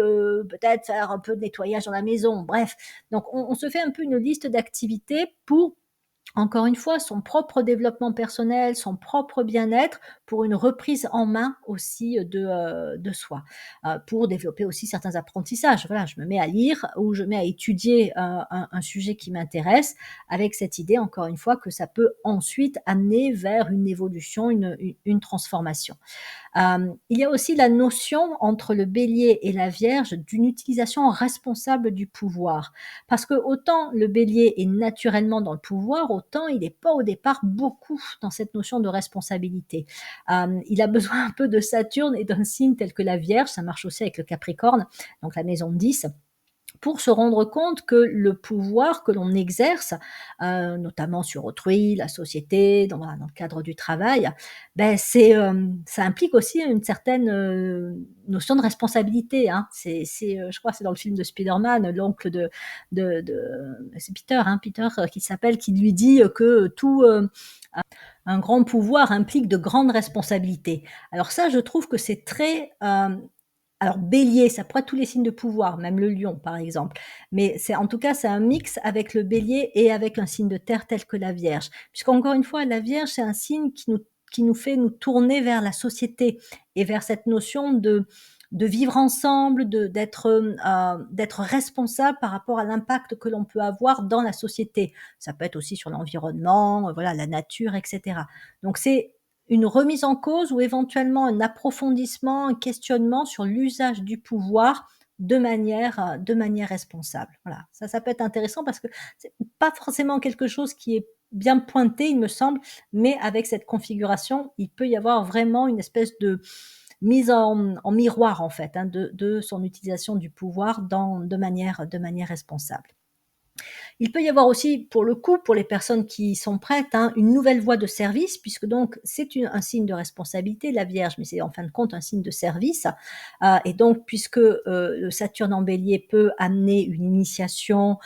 peut-être faire un peu de nettoyage dans la maison. Bref, donc on se fait un peu une liste d'activités pour encore une fois, son propre développement personnel, son propre bien-être pour une reprise en main aussi de soi, pour développer aussi certains apprentissages. Voilà, je me mets à lire ou je mets à étudier un sujet qui m'intéresse avec cette idée, encore une fois, que ça peut ensuite amener vers une évolution, une transformation. Il y a aussi la notion entre le bélier et la vierge d'une utilisation responsable du pouvoir. Parce que autant le bélier est naturellement dans le pouvoir, autant il n'est pas au départ beaucoup dans cette notion de responsabilité. Il a besoin un peu de Saturne et d'un signe tel que la vierge, ça marche aussi avec le Capricorne, donc la maison 10, pour se rendre compte que le pouvoir que l'on exerce, notamment sur autrui, la société, dans le cadre du travail, ben ça implique aussi une certaine, notion de responsabilité, hein. Je crois que c'est dans le film de Spider-Man, l'oncle c'est Peter, hein, Peter, qui lui dit, que tout, un grand pouvoir implique de grandes responsabilités. Alors ça, je trouve que c'est très, alors bélier, ça pourrait être tous les signes de pouvoir, même le lion par exemple. Mais c'est en tout cas, c'est un mix avec le bélier et avec un signe de terre tel que la vierge. Puisqu'encore une fois, la vierge, c'est un signe qui nous fait nous tourner vers la société et vers cette notion de vivre ensemble, d'être responsable par rapport à l'impact que l'on peut avoir dans la société. Ça peut être aussi sur l'environnement, voilà, la nature, et cetera. Donc c'est une remise en cause ou éventuellement un approfondissement, un questionnement sur l'usage du pouvoir de manière responsable. Voilà, ça peut être intéressant parce que c'est pas forcément quelque chose qui est bien pointé, il me semble, mais avec cette configuration, il peut y avoir vraiment une espèce de mise en miroir, en fait, hein, de son utilisation du pouvoir de manière responsable. Il peut y avoir aussi, pour le coup, pour les personnes qui sont prêtes, hein, une nouvelle voie de service, puisque donc c'est un signe de responsabilité, la Vierge, mais c'est en fin de compte un signe de service. Et donc, puisque le Saturne en bélier peut amener une initiation,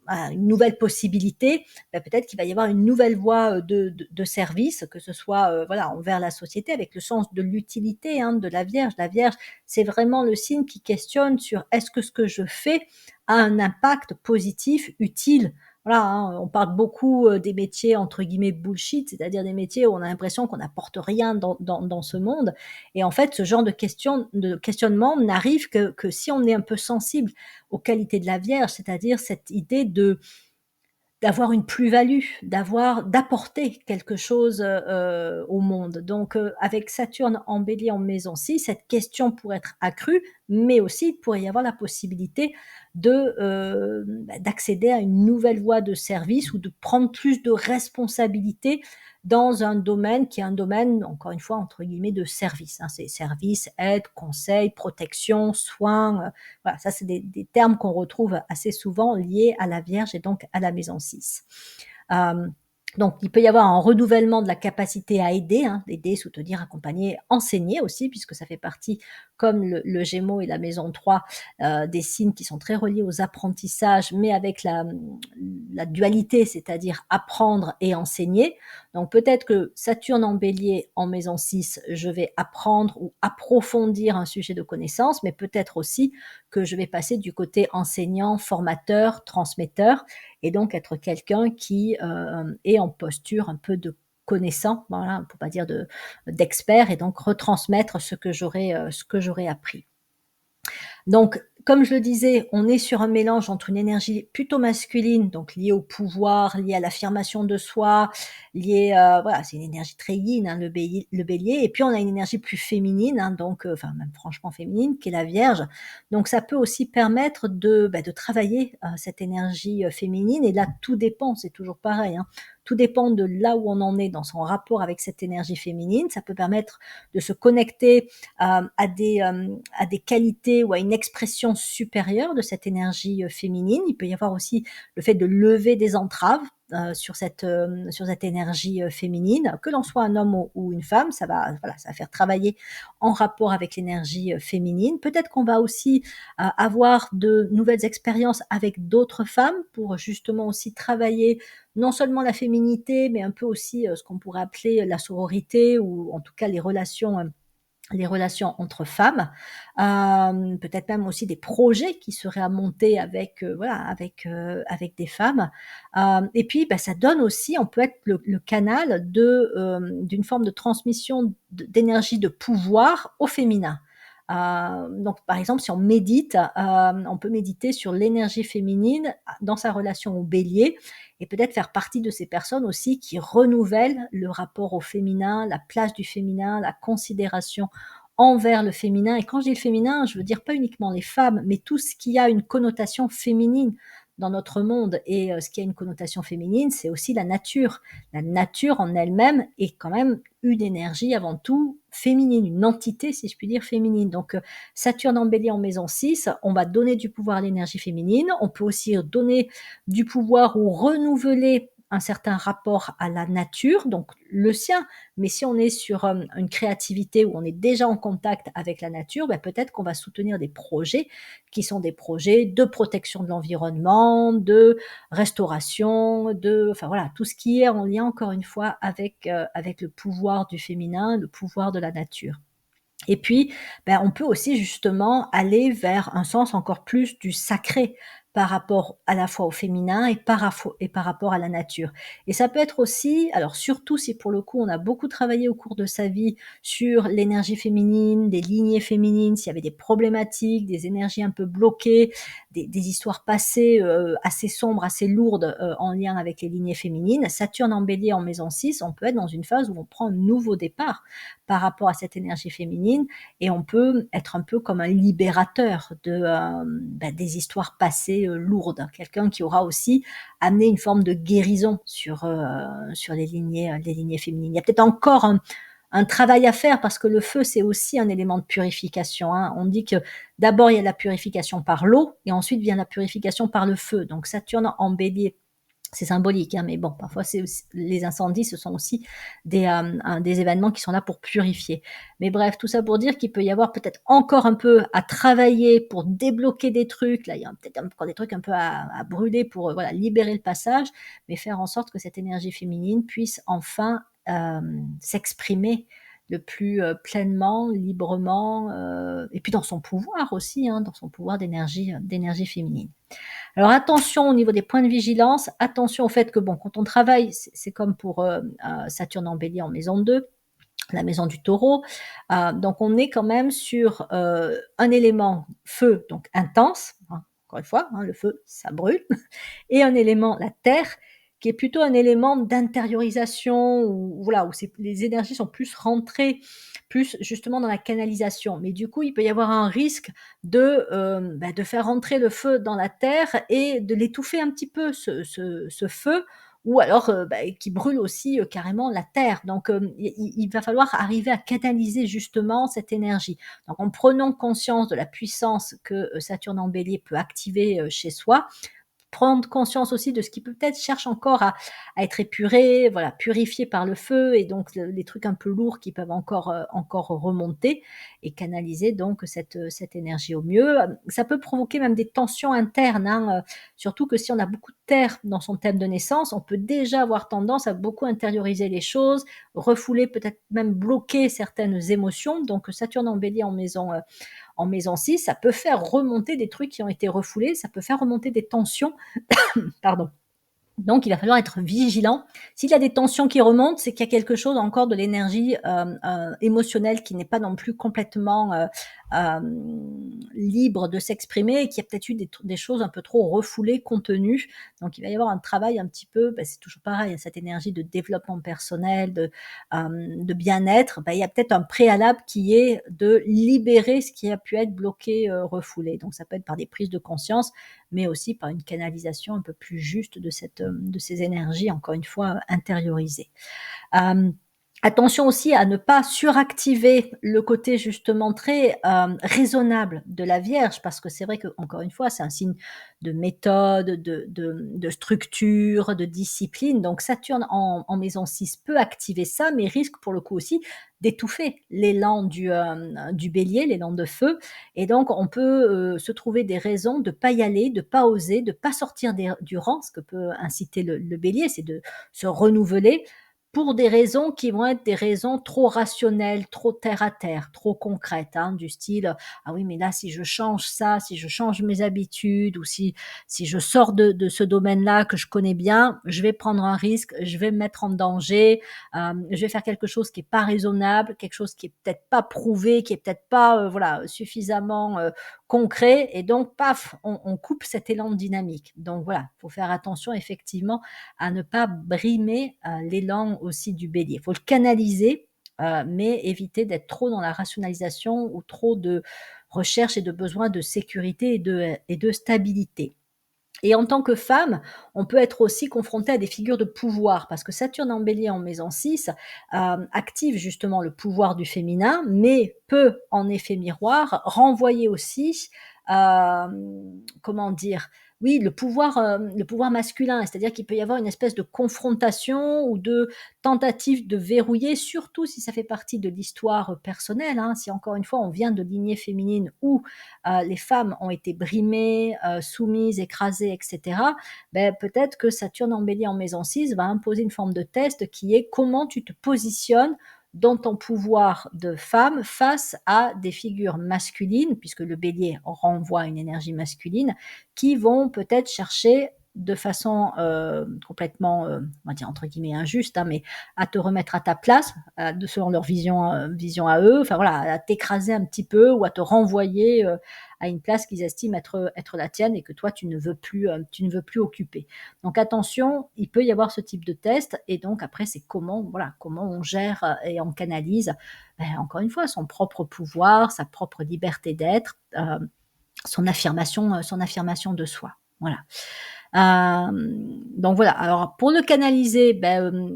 à une nouvelle possibilité, ben peut-être qu'il va y avoir une nouvelle voie de service, que ce soit voilà, envers la société, avec le sens de l'utilité, hein, de la Vierge. La Vierge, c'est vraiment le signe qui questionne sur est-ce que ce que je fais a un impact positif, utile. Voilà, hein, on parle beaucoup des métiers entre guillemets bullshit, c'est-à-dire des métiers où on a l'impression qu'on n'apporte rien dans ce monde. Et en fait, ce genre de questionnement n'arrive que si on est un peu sensible aux qualités de la Vierge, c'est-à-dire cette idée d'avoir une plus-value, d'apporter quelque chose, au monde. Donc, avec Saturne en Bélier en maison 6, cette question pourrait être accrue, mais aussi il pourrait y avoir la possibilité d'accéder à une nouvelle voie de service ou de prendre plus de responsabilités dans un domaine qui est un domaine, encore une fois, entre guillemets, «de service», hein. C'est service, aide, conseil, protection, soins, voilà, ça c'est des termes qu'on retrouve assez souvent liés à la Vierge et donc à la maison 6. Euh, donc il peut y avoir un renouvellement de la capacité à aider, hein, aider, soutenir, accompagner, enseigner aussi, puisque ça fait partie, comme le Gémeaux et la maison 3, des signes qui sont très reliés aux apprentissages, mais avec la dualité, c'est-à-dire apprendre et enseigner. Donc peut-être que Saturne en bélier en maison 6, je vais apprendre ou approfondir un sujet de connaissance, mais peut-être aussi que je vais passer du côté enseignant, formateur, transmetteur, et donc être quelqu'un qui est en posture un peu de connaissant, voilà, pour pas dire d'expert, et donc retransmettre ce que j'aurais appris. Donc, comme je le disais, on est sur un mélange entre une énergie plutôt masculine, donc liée au pouvoir, liée à l'affirmation de soi, liée, voilà, c'est une énergie très yin, hein, le bélier, et puis on a une énergie plus féminine, hein, donc, enfin même franchement féminine, qui est la Vierge. Donc ça peut aussi permettre de travailler cette énergie féminine, et là tout dépend, c'est toujours pareil, hein, tout dépend de là où on en est dans son rapport avec cette énergie féminine. Ça peut permettre de se connecter à des qualités ou à une expression supérieure de cette énergie féminine. Il peut y avoir aussi le fait de lever des entraves sur cette énergie féminine, que l'on soit un homme ou une femme, voilà, ça va faire travailler en rapport avec l'énergie féminine. Peut-être qu'on va aussi avoir de nouvelles expériences avec d'autres femmes pour justement aussi travailler non seulement la féminité, mais un peu aussi ce qu'on pourrait appeler la sororité, ou en tout cas les relations entre femmes, peut-être même aussi des projets qui seraient à monter avec, voilà, avec des femmes. Et puis, bah, ça donne aussi, on peut être le canal d'une forme de transmission d'énergie de pouvoir au féminin. Donc par exemple, si on médite, on peut méditer sur l'énergie féminine dans sa relation au Bélier, et peut-être faire partie de ces personnes aussi qui renouvellent le rapport au féminin, la place du féminin, la considération envers le féminin. Et quand je dis le féminin, je veux dire pas uniquement les femmes, mais tout ce qui a une connotation féminine dans notre monde. Et ce qui a une connotation féminine, c'est aussi la nature. La nature en elle-même est quand même une énergie avant tout féminine, une entité, si je puis dire, féminine. Donc Saturne en bélier en maison 6, on va donner du pouvoir à l'énergie féminine. On peut aussi donner du pouvoir ou renouveler un certain rapport à la nature, donc le sien. Mais si on est sur une créativité où on est déjà en contact avec la nature, ben peut-être qu'on va soutenir des projets qui sont des projets de protection de l'environnement, de restauration, enfin voilà, tout ce qui est en lien, encore une fois, avec le pouvoir du féminin, le pouvoir de la nature. Et puis, ben, on peut aussi justement aller vers un sens encore plus du sacré par rapport à la fois au féminin et par rapport à la nature. Et ça peut être aussi, alors surtout si pour le coup on a beaucoup travaillé au cours de sa vie sur l'énergie féminine, des lignées féminines, s'il y avait des problématiques, des énergies un peu bloquées, des histoires passées assez sombres, assez lourdes en lien avec les lignées féminines. Saturne en bélier en maison 6, on peut être dans une phase où on prend un nouveau départ, par rapport à cette énergie féminine et on peut être un peu comme un libérateur des histoires passées, lourdes. Quelqu'un qui aura aussi amené une forme de guérison sur les lignées féminines. Il y a peut-être encore un travail à faire parce que le feu, c'est aussi un élément de purification, hein. On dit que d'abord, il y a la purification par l'eau et ensuite vient la purification par le feu. Donc Saturne en bélier, c'est symbolique, hein, mais bon, parfois c'est aussi, les incendies, ce sont aussi des événements qui sont là pour purifier. Mais bref, tout ça pour dire qu'il peut y avoir peut-être encore un peu à travailler pour débloquer des trucs. Là, il y a peut-être encore des trucs un peu à brûler pour voilà, libérer le passage, mais faire en sorte que cette énergie féminine puisse enfin s'exprimer le plus pleinement, librement, et puis dans son pouvoir aussi, hein, dans son pouvoir d'énergie féminine. Alors attention au niveau des points de vigilance, attention au fait que bon, quand on travaille, c'est comme pour Saturne en bélier en maison 2, la maison du taureau, donc on est quand même sur un élément feu, donc intense, hein, encore une fois, hein, le feu, ça brûle, et un élément, la terre, qui est plutôt un élément d'intériorisation, où, voilà, où les énergies sont plus rentrées, plus justement dans la canalisation. Mais du coup, il peut y avoir un risque de faire rentrer le feu dans la terre et de l'étouffer un petit peu, ce feu, ou alors qui brûle aussi carrément la terre. Donc, il va falloir arriver à canaliser justement cette énergie. Donc, en prenant conscience de la puissance que Saturne en bélier peut activer chez soi, prendre conscience aussi de ce qui peut-être cherche encore à être épuré, voilà, purifié par le feu et donc les trucs un peu lourds qui peuvent encore remonter et canaliser donc cette énergie au mieux. Ça peut provoquer même des tensions internes, hein, surtout que si on a beaucoup de terre dans son thème de naissance, on peut déjà avoir tendance à beaucoup intérioriser les choses, refouler, peut-être même bloquer certaines émotions. Donc Saturne en bélier en maison 6, ça peut faire remonter des trucs qui ont été refoulés, ça peut faire remonter des tensions, pardon. Donc, il va falloir être vigilant. S'il y a des tensions qui remontent, c'est qu'il y a quelque chose encore de l'énergie émotionnelle qui n'est pas non plus complètement libre de s'exprimer et qui a peut-être eu des choses un peu trop refoulées, contenues. Donc, il va y avoir un travail un petit peu, c'est toujours pareil, cette énergie de développement personnel, de bien-être. Il y a peut-être un préalable qui est de libérer ce qui a pu être bloqué, refoulé. Donc, ça peut être par des prises de conscience, mais aussi par une canalisation un peu plus juste de ces énergies, encore une fois, intériorisées. Attention aussi à ne pas suractiver le côté justement très raisonnable de la Vierge, parce que c'est vrai que encore une fois, c'est un signe de méthode, de structure, de discipline. Donc Saturne en maison 6 peut activer ça, mais risque pour le coup aussi d'étouffer l'élan du bélier, l'élan de feu. Et donc on peut se trouver des raisons de pas y aller, de pas oser, de pas sortir du rang, ce que peut inciter le bélier, c'est de se renouveler pour des raisons qui vont être des raisons trop rationnelles, trop terre à terre, trop concrètes, hein, du style ah oui mais là si je change ça, si je change mes habitudes ou si je sors de ce domaine-là que je connais bien, je vais prendre un risque, je vais me mettre en danger, je vais faire quelque chose qui est pas raisonnable, quelque chose qui est peut-être pas prouvé, qui est peut-être pas voilà suffisamment concret et donc paf on coupe cet élan de dynamique. Donc voilà, faut faire attention effectivement à ne pas brimer l'élan aussi du bélier. Il faut le canaliser, mais éviter d'être trop dans la rationalisation ou trop de recherche et de besoin de sécurité et de stabilité. Et en tant que femme, on peut être aussi confronté à des figures de pouvoir, parce que Saturne en bélier en maison 6 active justement le pouvoir du féminin, mais peut en effet miroir renvoyer aussi, comment dire, oui, le pouvoir masculin, c'est-à-dire qu'il peut y avoir une espèce de confrontation ou de tentative de verrouiller, surtout si ça fait partie de l'histoire personnelle, hein. Si encore une fois on vient de lignée féminine où les femmes ont été brimées, soumises, écrasées, etc., peut-être que Saturne en bélier en maison 6 va imposer une forme de test qui est comment tu te positionnes dans ton pouvoir de femme face à des figures masculines, puisque le bélier renvoie à une énergie masculine, qui vont peut-être chercher de façon, complètement, on va dire entre guillemets «injuste», hein, mais à te remettre à ta place, selon leur vision à eux, enfin voilà, à t'écraser un petit peu ou à te renvoyer, à une place qu'ils estiment être la tienne et que toi tu ne veux plus occuper. Donc attention, il peut y avoir ce type de test et donc après c'est comment on gère, et on canalise, encore une fois son propre pouvoir, sa propre liberté d'être, son affirmation de soi. Voilà. Donc voilà, alors pour le canaliser,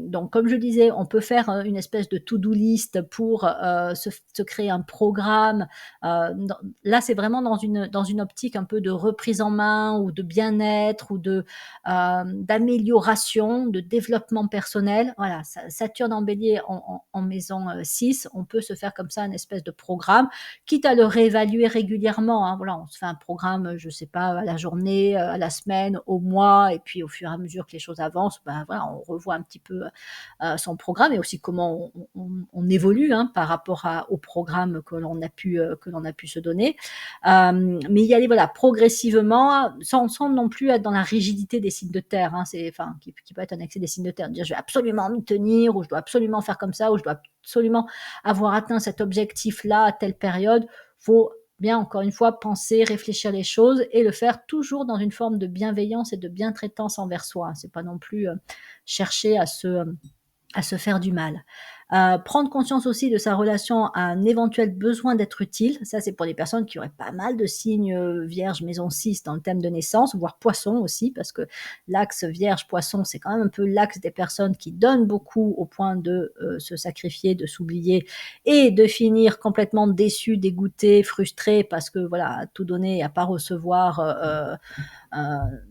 donc comme je disais, on peut faire, une espèce de to-do list pour, se créer un programme, dans là, c'est vraiment dans une optique un peu de reprise en main ou de bien-être ou d'amélioration, de développement personnel. Voilà, Saturne en Bélier en maison, 6, on peut se faire comme ça une espèce de programme, quitte à le réévaluer régulièrement, hein. Voilà, on se fait un programme, je sais pas, à la journée, à la semaine, au mois et puis au fur et à mesure que les choses avancent, voilà, on revoit un petit peu, son programme et aussi comment on évolue, hein, par rapport au programme que l'on a pu se donner. Mais y aller, voilà, progressivement, sans non plus être dans la rigidité des signes de terre, hein. Qui peut être un excès des signes de terre, dire: «Je vais absolument m'y tenir» ou «Je dois absolument faire comme ça» ou «Je dois absolument avoir atteint cet objectif-là à telle période». Faut bien, encore une fois, penser, réfléchir les choses et le faire toujours dans une forme de bienveillance et de bientraitance envers soi. C'est pas non plus, chercher à se faire du mal. Prendre conscience aussi de sa relation à un éventuel besoin d'être utile. Ça, c'est pour les personnes qui auraient pas mal de signes, Vierge, maison 6 dans le thème de naissance, voire Poisson aussi, parce que l'axe Vierge-Poisson, c'est quand même un peu l'axe des personnes qui donnent beaucoup au point de, se sacrifier, de s'oublier et de finir complètement déçues, dégoûtées, frustrées parce que voilà, à tout donner et à pas recevoir,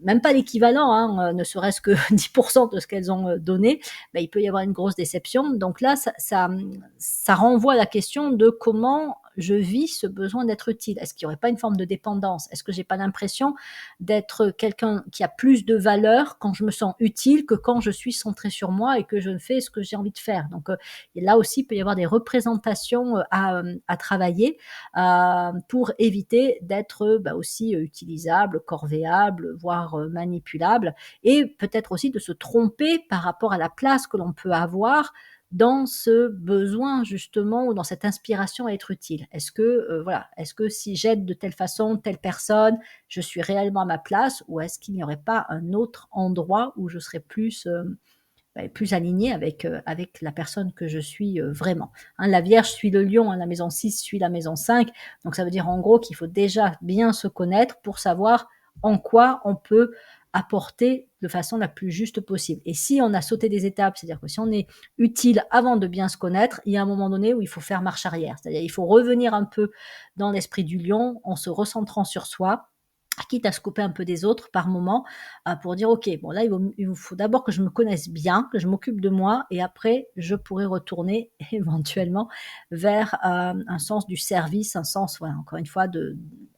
même pas l'équivalent, hein, ne serait-ce que 10% de ce qu'elles ont donné, il peut y avoir une grosse déception. Donc là, ça renvoie à la question de comment je vis ce besoin d'être utile. Est-ce qu'il n'y aurait pas une forme de dépendance? Est-ce que j'ai pas l'impression d'être quelqu'un qui a plus de valeur quand je me sens utile que quand je suis centrée sur moi et que je fais ce que j'ai envie de faire? Donc et là aussi, il peut y avoir des représentations à travailler pour éviter d'être aussi utilisable, corvéable, voire manipulable et peut-être aussi de se tromper par rapport à la place que l'on peut avoir dans ce besoin justement ou dans cette inspiration à être utile. Est-ce que si j'aide de telle façon telle personne, je suis réellement à ma place ou est-ce qu'il n'y aurait pas un autre endroit où je serais plus alignée avec la personne que je suis, vraiment. Hein, la Vierge suit le Lion, hein, la maison 6 suit la maison 5, donc ça veut dire en gros qu'il faut déjà bien se connaître pour savoir en quoi on peut apporter de façon la plus juste possible. Et si on a sauté des étapes, c'est-à-dire que si on est utile avant de bien se connaître, il y a un moment donné où il faut faire marche arrière. C'est-à-dire il faut revenir un peu dans l'esprit du lion en se recentrant sur soi, quitte à se couper un peu des autres par moment, pour dire: «OK, bon là, il vous faut d'abord que je me connaisse bien, que je m'occupe de moi et après je pourrai retourner éventuellement vers, un sens du service, un sens, voilà, encore une fois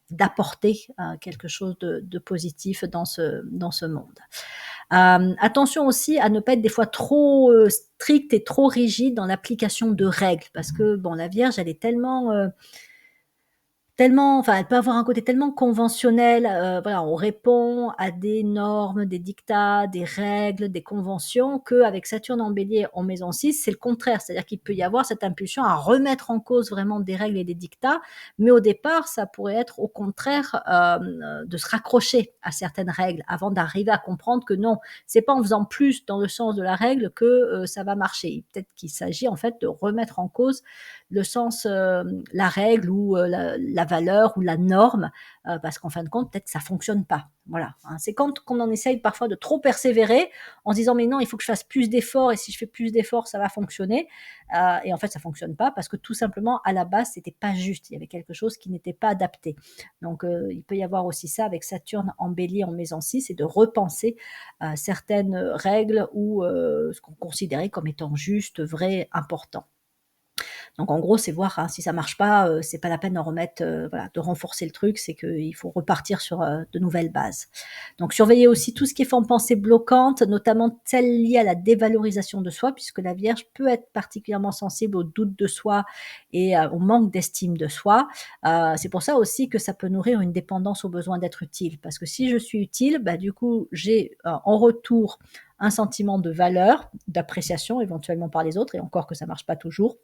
d'apporter, quelque chose de positif dans ce monde». Attention aussi à ne pas être des fois trop, stricte et trop rigide dans l'application de règles parce que bon, la Vierge, elle est tellement, enfin, elle peut avoir un côté tellement conventionnel, voilà, on répond à des normes, des diktats, des règles, des conventions qu'avec Saturne en Bélier en maison 6, c'est le contraire. C'est-à-dire qu'il peut y avoir cette impulsion à remettre en cause vraiment des règles et des diktats, mais au départ, ça pourrait être au contraire, de se raccrocher à certaines règles avant d'arriver à comprendre que non, c'est pas en faisant plus dans le sens de la règle que, ça va marcher. Peut-être qu'il s'agit en fait de remettre en cause le sens, la règle ou la valeur ou la norme, parce qu'en fin de compte, peut-être que ça fonctionne pas. Voilà, hein. C'est quand on en essaye parfois de trop persévérer en se disant: «Mais non, il faut que je fasse plus d'efforts et si je fais plus d'efforts, ça va fonctionner». Et en fait, ça fonctionne pas parce que tout simplement, à la base, c'était pas juste. Il y avait quelque chose qui n'était pas adapté. Donc il peut y avoir aussi ça avec Saturne en Bélier en maison 6 et de repenser, certaines règles ou ce qu'on considérait comme étant juste, vrai, important. Donc en gros, c'est voir, hein, si ça marche pas, c'est pas la peine de remettre, voilà, de renforcer le truc, c'est qu'il faut repartir sur, de nouvelles bases. Donc surveiller aussi tout ce qui est forme pensée bloquante, notamment celles liées à la dévalorisation de soi, puisque la Vierge peut être particulièrement sensible au doute de soi et au manque d'estime de soi. C'est pour ça aussi que ça peut nourrir une dépendance au besoin d'être utile. Parce que si je suis utile, bah, du coup, j'ai en retour un sentiment de valeur, d'appréciation éventuellement par les autres, et encore que ça marche pas toujours.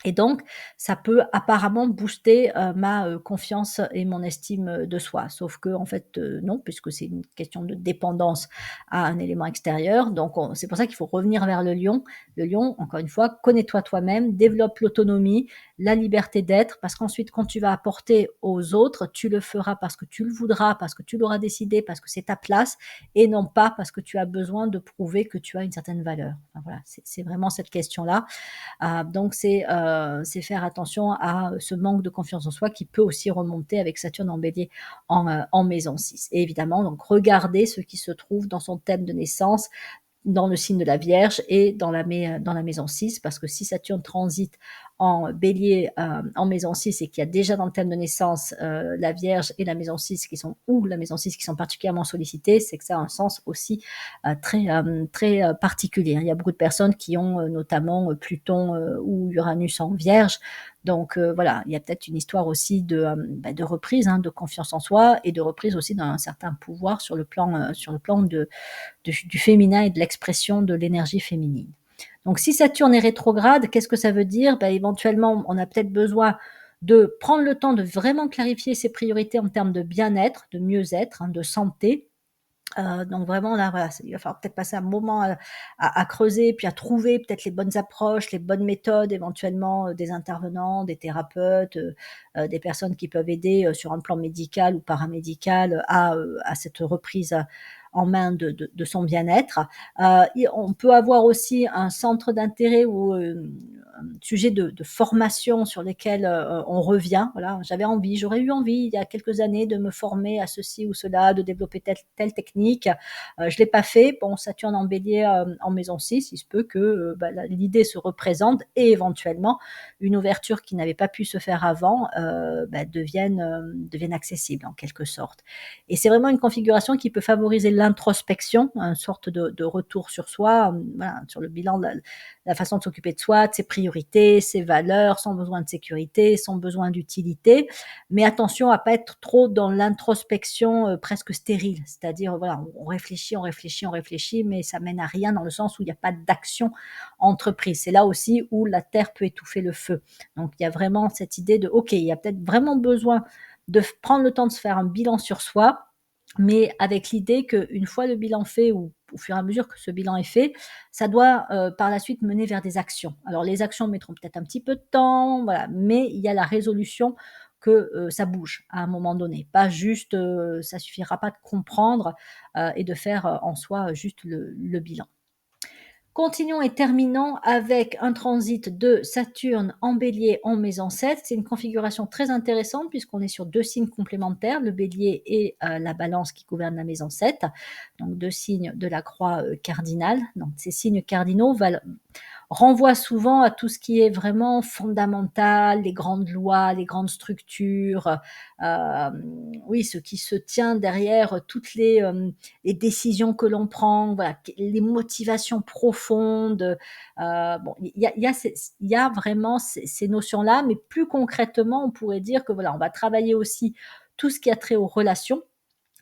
Et donc, ça peut apparemment booster, ma, confiance et mon estime, de soi. Sauf que en fait, non, puisque c'est une question de dépendance à un élément extérieur. Donc on c'est pour ça qu'il faut revenir vers le lion. Le lion, encore une fois, connais-toi toi-même, développe l'autonomie, la liberté d'être, parce qu'ensuite quand tu vas apporter aux autres, tu le feras parce que tu le voudras, parce que tu l'auras décidé, parce que c'est ta place et non pas parce que tu as besoin de prouver que tu as une certaine valeur. Enfin voilà, c'est vraiment cette question-là. Donc c'est faire attention à ce manque de confiance en soi qui peut aussi remonter avec Saturne en Bélier en maison 6. Et évidemment, donc regardez ce qui se trouve dans son thème de naissance, dans le signe de la Vierge et dans la maison 6, parce que si Saturne transite en bélier en maison 6 et qu'il y a déjà dans le thème de naissance la Vierge et la maison 6 qui sont, ou la maison 6 qui sont particulièrement sollicitées, c'est que ça a un sens aussi très particulier. Il y a beaucoup de personnes qui ont notamment Pluton ou Uranus en Vierge. Donc voilà, il y a peut-être une histoire aussi de reprise, hein, de confiance en soi et de reprise aussi d'un certain pouvoir sur le plan du féminin et de l'expression de l'énergie féminine. Donc si Saturne est rétrograde, qu'est-ce que ça veut dire? Ben, éventuellement, on a peut-être besoin de prendre le temps de vraiment clarifier ses priorités en termes de bien-être, de mieux-être, hein, de santé. Donc vraiment là, voilà, il va falloir peut-être passer un moment à creuser, puis à trouver peut-être les bonnes approches, les bonnes méthodes, éventuellement des intervenants, des thérapeutes, des personnes qui peuvent aider sur un plan médical ou paramédical à cette reprise en main de son bien-être. On peut avoir aussi un centre d'intérêt ou un sujet de formation sur lesquels on revient. Voilà, j'aurais eu envie il y a quelques années de me former à ceci ou cela, de développer telle technique. Je l'ai pas fait. Bon, Saturne en bélier en maison 6, il se peut que l'idée se représente et éventuellement une ouverture qui n'avait pas pu se faire avant devienne accessible en quelque sorte. Et c'est vraiment une configuration qui peut favoriser l'introspection, une sorte de retour sur soi, voilà, sur le bilan de la façon de s'occuper de soi, de ses priorités, ses valeurs, son besoin de sécurité, son besoin d'utilité. Mais attention à pas être trop dans l'introspection presque stérile. C'est-à-dire, voilà, on réfléchit, on réfléchit, on réfléchit, mais ça mène à rien dans le sens où il n'y a pas d'action entreprise. C'est là aussi où la terre peut étouffer le feu. Donc, il y a vraiment cette idée de, OK, il y a peut-être vraiment besoin de prendre le temps de se faire un bilan sur soi, mais avec l'idée qu'une fois le bilan fait ou au fur et à mesure que ce bilan est fait, ça doit par la suite mener vers des actions. Alors les actions mettront peut-être un petit peu de temps, voilà, mais il y a la résolution que ça bouge à un moment donné. Pas juste, ça suffira pas de comprendre et de faire en soi juste le bilan. Continuons et terminons avec un transit de Saturne en bélier en maison 7. C'est une configuration très intéressante puisqu'on est sur deux signes complémentaires, le bélier et la balance qui gouverne la maison 7, donc deux signes de la croix cardinale. Donc ces signes cardinaux renvoie souvent à tout ce qui est vraiment fondamental, les grandes lois, les grandes structures, oui, ce qui se tient derrière toutes les décisions que l'on prend, voilà, les motivations profondes. Bon, il y a vraiment ces notions-là, mais plus concrètement, on pourrait dire que voilà, on va travailler aussi tout ce qui a trait aux relations,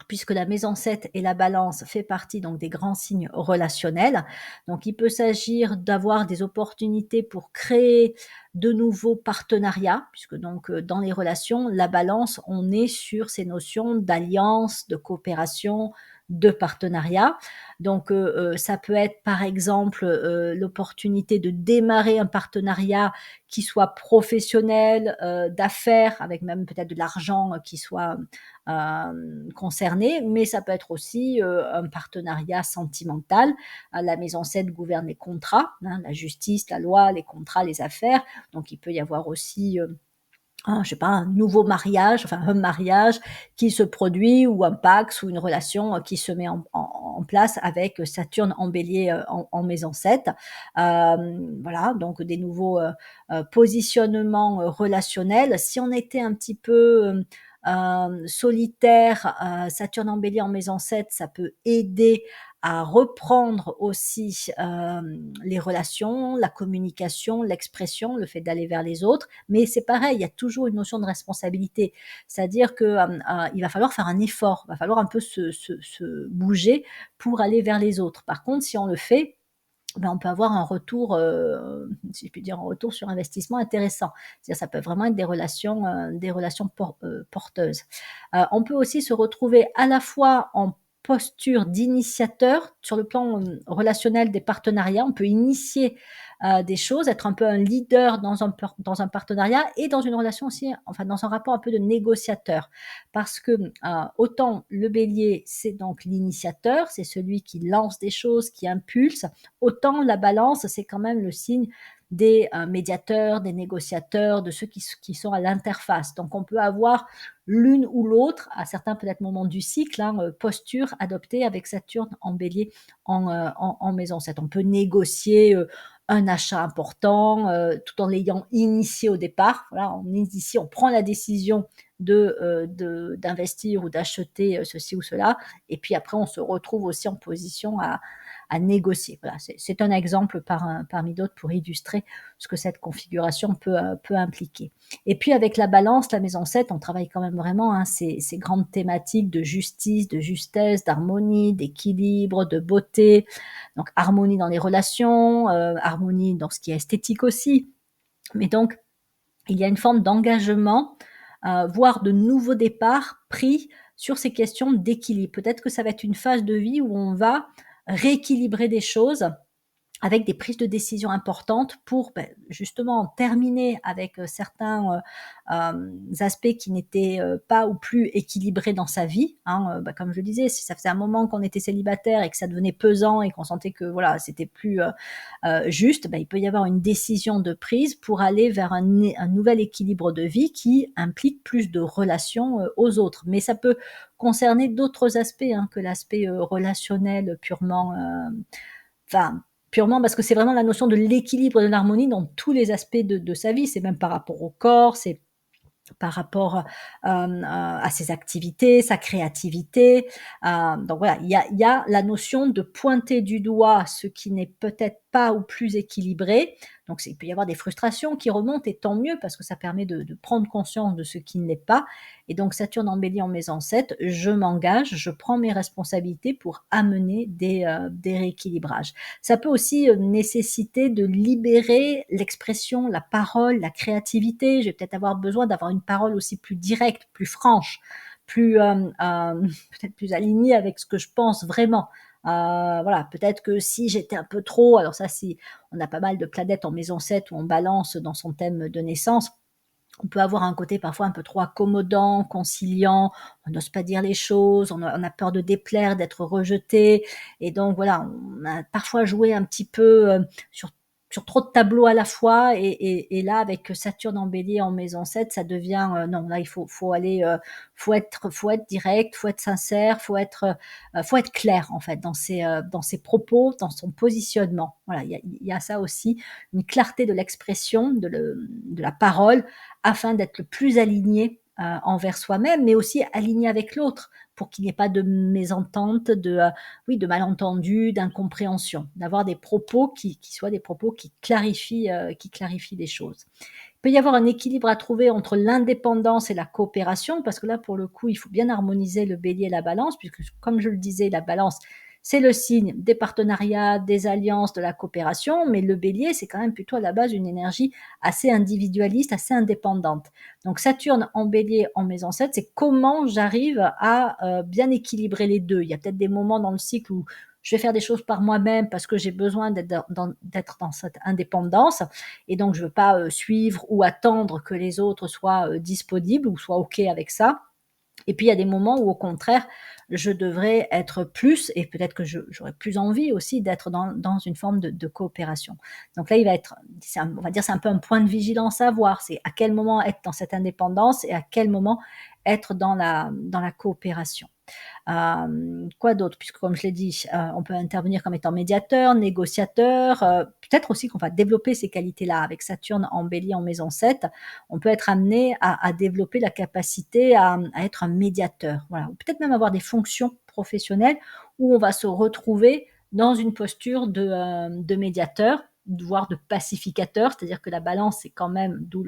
puisque la maison 7 et la balance fait partie donc des grands signes relationnels. Donc il peut s'agir d'avoir des opportunités pour créer de nouveaux partenariats, puisque donc dans les relations, la balance, on est sur ces notions d'alliance, de coopération, de partenariat. Donc ça peut être par exemple l'opportunité de démarrer un partenariat qui soit professionnel, d'affaires, avec même peut-être de l'argent qui soit concernés, mais ça peut être aussi un partenariat sentimental. La maison 7 gouverne les contrats, hein, la justice, la loi, les contrats, les affaires. Donc il peut y avoir aussi je sais pas, un nouveau mariage, enfin un mariage qui se produit ou un Pacs ou une relation, qui se met en place avec Saturne en Bélier, en maison 7. Voilà, donc des nouveaux, positionnements, relationnels. Si on était un petit peu, solitaire, Saturne en Bélier en maison 7, ça peut aider à reprendre aussi, les relations, la communication, l'expression, le fait d'aller vers les autres. Mais c'est pareil, il y a toujours une notion de responsabilité. C'est-à-dire que, il va falloir faire un effort, il va falloir un peu se bouger pour aller vers les autres. Par contre, si on le fait, ben, on peut avoir un retour, si je puis dire, un retour sur investissement intéressant. C'est-à-dire ça peut vraiment être des relations porteuses. On peut aussi se retrouver à la fois en posture d'initiateur sur le plan, relationnel des partenariats. On peut initier, des choses, être un peu un leader dans un partenariat et dans une relation aussi, enfin dans un rapport un peu de négociateur. Parce que, autant le bélier, c'est donc l'initiateur, c'est celui qui lance des choses, qui impulse, autant la balance, c'est quand même le signe des médiateurs, des négociateurs, de ceux qui sont à l'interface. Donc on peut avoir l'une ou l'autre, à certains peut-être moments du cycle, hein, posture adoptée avec Saturne en bélier en maison 7. On peut négocier un achat important tout en l'ayant initié au départ. Voilà, on initie, on prend la décision d'investir ou d'acheter ceci ou cela. Et puis après, on se retrouve aussi en position à négocier. Voilà, c'est un exemple parmi d'autres pour illustrer ce que cette configuration peut impliquer. Et puis avec la balance, la maison 7, on travaille quand même vraiment ces grandes thématiques de justice, de justesse, d'harmonie, d'équilibre, de beauté. Donc harmonie dans les relations, harmonie dans ce qui est esthétique aussi. Mais donc, il y a une forme d'engagement, voire de nouveau départ pris sur ces questions d'équilibre. Peut-être que ça va être une phase de vie où on va rééquilibrer des choses avec des prises de décision importantes pour justement terminer avec certains aspects qui n'étaient pas ou plus équilibrés dans sa vie. Hein. Comme je disais, si ça faisait un moment qu'on était célibataire et que ça devenait pesant et qu'on sentait que voilà, c'était plus juste, il peut y avoir une décision de prise pour aller vers un nouvel équilibre de vie qui implique plus de relations aux autres. Mais ça peut concerner d'autres aspects hein, que l'aspect relationnel purement. Enfin, purement parce que c'est vraiment la notion de l'équilibre, de l'harmonie dans tous les aspects de sa vie. C'est même par rapport au corps, c'est par rapport à ses activités, sa créativité. Donc voilà, il y a la notion de pointer du doigt ce qui n'est peut-être pas ou plus équilibré. Donc il peut y avoir des frustrations qui remontent et tant mieux parce que ça permet de prendre conscience de ce qui ne l'est pas. Et donc Saturne en bélier en maison 7, je m'engage, je prends mes responsabilités pour amener des rééquilibrages. Ça peut aussi nécessiter de libérer l'expression, la parole, la créativité. Je vais peut-être avoir besoin d'avoir une parole aussi plus directe, plus franche, plus peut-être plus alignée avec ce que je pense vraiment. Voilà, peut-être que si j'étais un peu trop, alors ça, si on a pas mal de planètes en maison 7 ou en balance dans son thème de naissance, on peut avoir un côté parfois un peu trop accommodant, conciliant, on n'ose pas dire les choses, on a peur de déplaire, d'être rejeté. Et donc voilà, on a parfois joué un petit peu sur trop de tableaux à la fois. Et là, avec Saturne en bélier en maison 7, ça devient, non, là, il faut aller, faut être direct, faut être sincère, faut être clair en fait dans ses propos, dans son positionnement. Voilà, il y a ça aussi, une clarté de l'expression, de la parole, afin d'être le plus aligné envers soi-même, mais aussi aligné avec l'autre, pour qu'il n'y ait pas de mésentente, oui, de malentendus, d'incompréhension, d'avoir des propos qui soient des propos qui clarifient les choses. Il peut y avoir un équilibre à trouver entre l'indépendance et la coopération, parce que là, pour le coup, il faut bien harmoniser le bélier et la balance, puisque, comme je le disais, la balance, c'est le signe des partenariats, des alliances, de la coopération, mais le bélier, c'est quand même plutôt à la base une énergie assez individualiste, assez indépendante. Donc Saturne en bélier en maison 7, c'est comment j'arrive à bien équilibrer les deux. Il y a peut-être des moments dans le cycle où je vais faire des choses par moi-même parce que j'ai besoin d'être dans cette indépendance et donc je ne veux pas suivre ou attendre que les autres soient disponibles ou soient OK avec ça. Et puis il y a des moments où au contraire, je devrais être plus et peut-être que j'aurais plus envie aussi d'être dans une forme de coopération. Donc là, il va être on va dire, c'est un peu un point de vigilance à avoir. C'est à quel moment être dans cette indépendance et à quel moment être dans la coopération. Quoi d'autre? Puisque comme je l'ai dit, on peut intervenir comme étant médiateur, négociateur, peut-être aussi qu'on va développer ces qualités-là. Avec Saturne en Bélier en maison 7, on peut être amené à développer la capacité à être un médiateur, voilà. Ou peut-être même avoir des fonctions professionnelles où on va se retrouver dans une posture de médiateur, voire de pacificateur, c'est-à-dire que la Balance, c'est quand même, d'où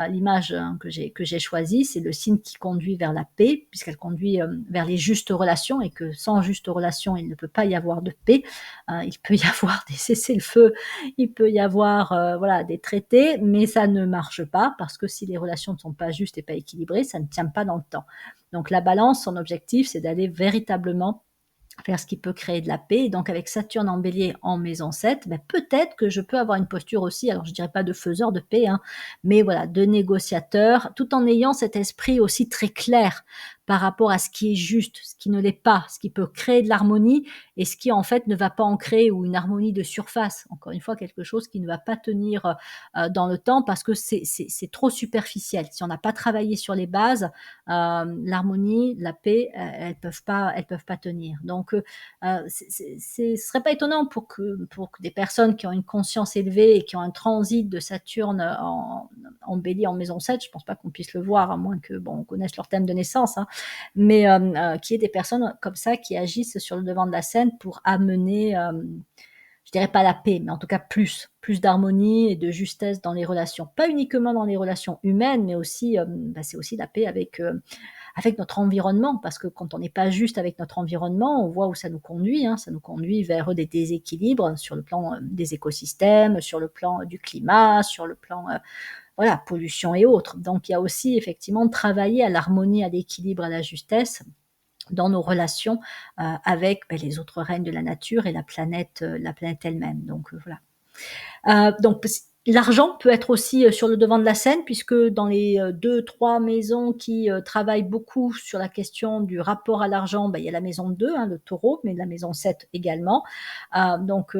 l'image, hein, que j'ai choisie, c'est le signe qui conduit vers la paix, puisqu'elle conduit vers les justes relations, et que sans justes relations, il ne peut pas y avoir de paix. Il peut y avoir des cessez-le-feu, il peut y avoir voilà, des traités, mais ça ne marche pas, parce que si les relations ne sont pas justes et pas équilibrées, ça ne tient pas dans le temps. Donc la Balance, son objectif, c'est d'aller véritablement faire ce qui peut créer de la paix. Et donc avec Saturne en Bélier en maison 7, ben, peut-être que je peux avoir une posture aussi, alors je ne dirais pas de faiseur de paix, hein, mais voilà, de négociateur, tout en ayant cet esprit aussi très clair par rapport à ce qui est juste, ce qui ne l'est pas, ce qui peut créer de l'harmonie et ce qui en fait ne va pas en créer, ou une harmonie de surface. Encore une fois, quelque chose qui ne va pas tenir dans le temps, parce que c'est trop superficiel. Si on n'a pas travaillé sur les bases, l'harmonie, la paix, elles peuvent pas tenir. Donc, ce serait pas étonnant pour que des personnes qui ont une conscience élevée et qui ont un transit de Saturne en Bélier en maison 7, je pense pas qu'on puisse le voir, à moins que on connaisse leur thème de naissance, hein, mais qu'il y ait des personnes comme ça qui agissent sur le devant de la scène pour amener, je dirais pas la paix, mais en tout cas plus d'harmonie et de justesse dans les relations. Pas uniquement dans les relations humaines, mais aussi, c'est aussi la paix avec notre environnement, parce que quand on n'est pas juste avec notre environnement, on voit où ça nous conduit, hein. Ça nous conduit vers des déséquilibres sur le plan des écosystèmes, sur le plan du climat, sur le plan voilà, pollution et autres. Donc il y a aussi effectivement travailler à l'harmonie, à l'équilibre, à la justesse dans nos relations avec les autres règnes de la nature et la planète elle-même. Donc voilà. Donc l'argent peut être aussi sur le devant de la scène, puisque dans les 2-3 maisons qui travaillent beaucoup sur la question du rapport à l'argent, il y a la maison 2, hein, le taureau, mais la maison 7 également. Donc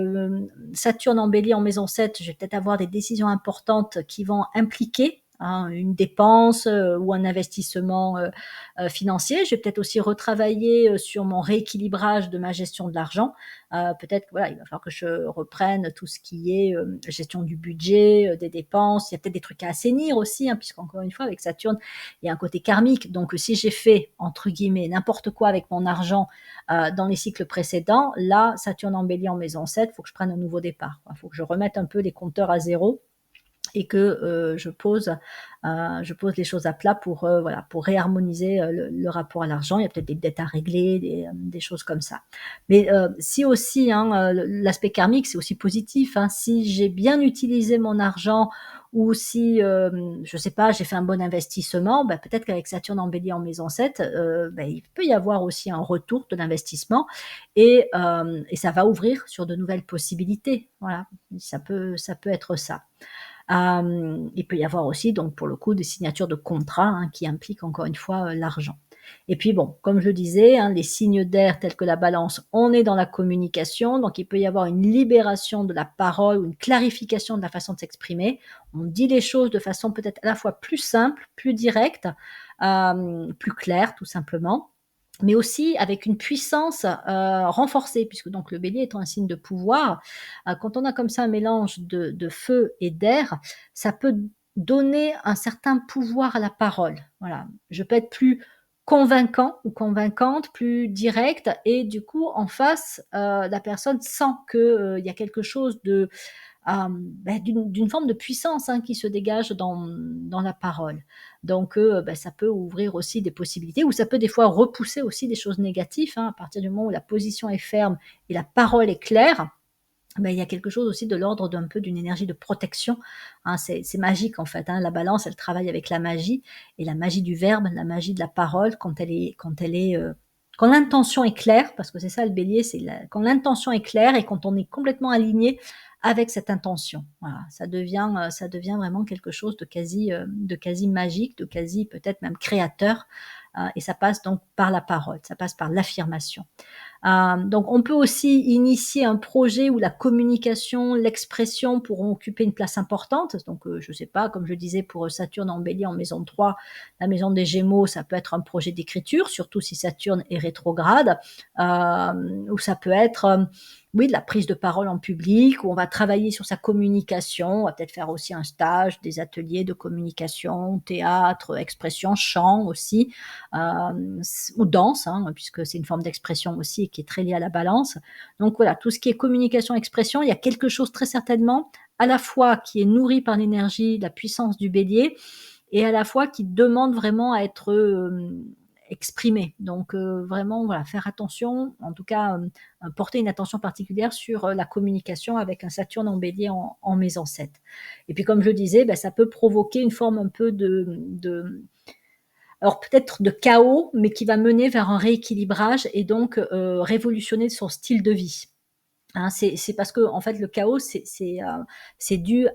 Saturne en Bélier en maison 7, je vais peut-être avoir des décisions importantes qui vont impliquer, hein, une dépense ou un investissement financier. Je vais peut-être aussi retravailler sur mon rééquilibrage de ma gestion de l'argent. Peut-être que voilà, il va falloir que je reprenne tout ce qui est gestion du budget, des dépenses. Il y a peut-être des trucs à assainir aussi, hein, puisqu'encore une fois, avec Saturne, il y a un côté karmique. Donc, si j'ai fait, entre guillemets, n'importe quoi avec mon argent dans les cycles précédents, là, Saturne en Bélier en maison 7, il faut que je prenne un nouveau départ. Il faut que je remette un peu les compteurs à zéro et que je pose les choses à plat voilà, pour réharmoniser le rapport à l'argent. Il y a peut-être des dettes à régler, des choses comme ça. Mais si aussi, hein, l'aspect karmique, c'est aussi positif, hein. Si j'ai bien utilisé mon argent, ou si, je sais pas, j'ai fait un bon investissement, peut-être qu'avec Saturne en Bélier en maison 7, il peut y avoir aussi un retour de l'investissement, et ça va ouvrir sur de nouvelles possibilités. Voilà, ça peut être ça. Il peut y avoir aussi, donc pour le coup, des signatures de contrats, hein, qui impliquent encore une fois l'argent. Et puis bon, comme je le disais, hein, les signes d'air tels que la Balance, on est dans la communication, donc il peut y avoir une libération de la parole ou une clarification de la façon de s'exprimer. On dit les choses de façon peut-être à la fois plus simple, plus directe, plus claire tout simplement, mais aussi avec une puissance renforcée, puisque donc le Bélier étant un signe de pouvoir, quand on a comme ça un mélange de feu et d'air, ça peut donner un certain pouvoir à la parole. Voilà, je peux être plus convaincant ou convaincante, plus directe, et du coup en face, la personne sent qu'il y a quelque chose d'une forme de puissance, hein, qui se dégage dans la parole. Donc ça peut ouvrir aussi des possibilités, ou ça peut des fois repousser aussi des choses négatives, hein, à partir du moment où la position est ferme et la parole est claire. Il y a quelque chose aussi de l'ordre d'un peu d'une énergie de protection, hein. C'est magique en fait, hein. La Balance, elle travaille avec la magie, et la magie du verbe, la magie de la parole, quand l'intention est claire, parce que c'est ça le Bélier, quand l'intention est claire et quand on est complètement aligné avec cette intention. Voilà, ça devient vraiment quelque chose de quasi magique, de quasi peut-être même créateur, et ça passe donc par la parole, ça passe par l'affirmation. Donc on peut aussi initier un projet où la communication, l'expression pourront occuper une place importante. Donc, je ne sais pas, comme je disais pour Saturne en Bélier en maison 3, la maison des Gémeaux, ça peut être un projet d'écriture, surtout si Saturne est rétrograde, ou ça peut être, oui, de la prise de parole en public, où on va travailler sur sa communication, on va peut-être faire aussi un stage, des ateliers de communication, théâtre, expression, chant aussi, ou danse, hein, puisque c'est une forme d'expression aussi qui est très liée à la balance. Donc voilà, tout ce qui est communication, expression, il y a quelque chose très certainement à la fois qui est nourri par l'énergie, la puissance du bélier, et à la fois qui demande vraiment à être exprimé. Donc vraiment, voilà, faire attention, en tout cas porter une attention particulière sur la communication avec un Saturne en bélier en maison 7. Et puis comme je le disais, ben, ça peut provoquer une forme un peu alors peut-être de chaos, mais qui va mener vers un rééquilibrage et donc révolutionner son style de vie. Hein, c'est parce que en fait le chaos c'est dû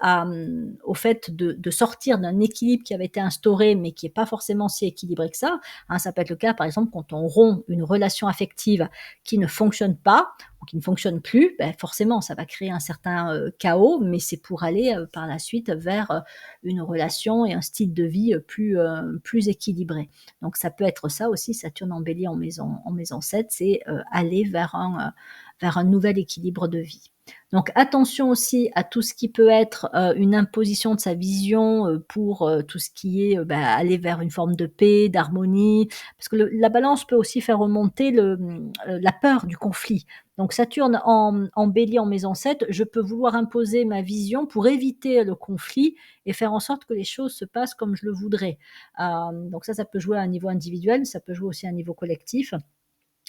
au fait de sortir d'un équilibre qui avait été instauré mais qui est pas forcément si équilibré que ça. Hein, ça peut être le cas par exemple quand on rompt une relation affective qui ne fonctionne pas ou qui ne fonctionne plus, ben forcément ça va créer un certain chaos, mais c'est pour aller par la suite vers une relation et un style de vie plus équilibré. Donc ça peut être ça aussi, Saturne en Bélier en maison 7, c'est aller vers un nouvel équilibre de vie. Donc attention aussi à tout ce qui peut être une imposition de sa vision pour tout ce qui est aller vers une forme de paix, d'harmonie, parce que la balance peut aussi faire remonter la peur du conflit. Donc Saturne en bélier en maison 7, je peux vouloir imposer ma vision pour éviter le conflit et faire en sorte que les choses se passent comme je le voudrais. Donc ça peut jouer à un niveau individuel, ça peut jouer aussi à un niveau collectif.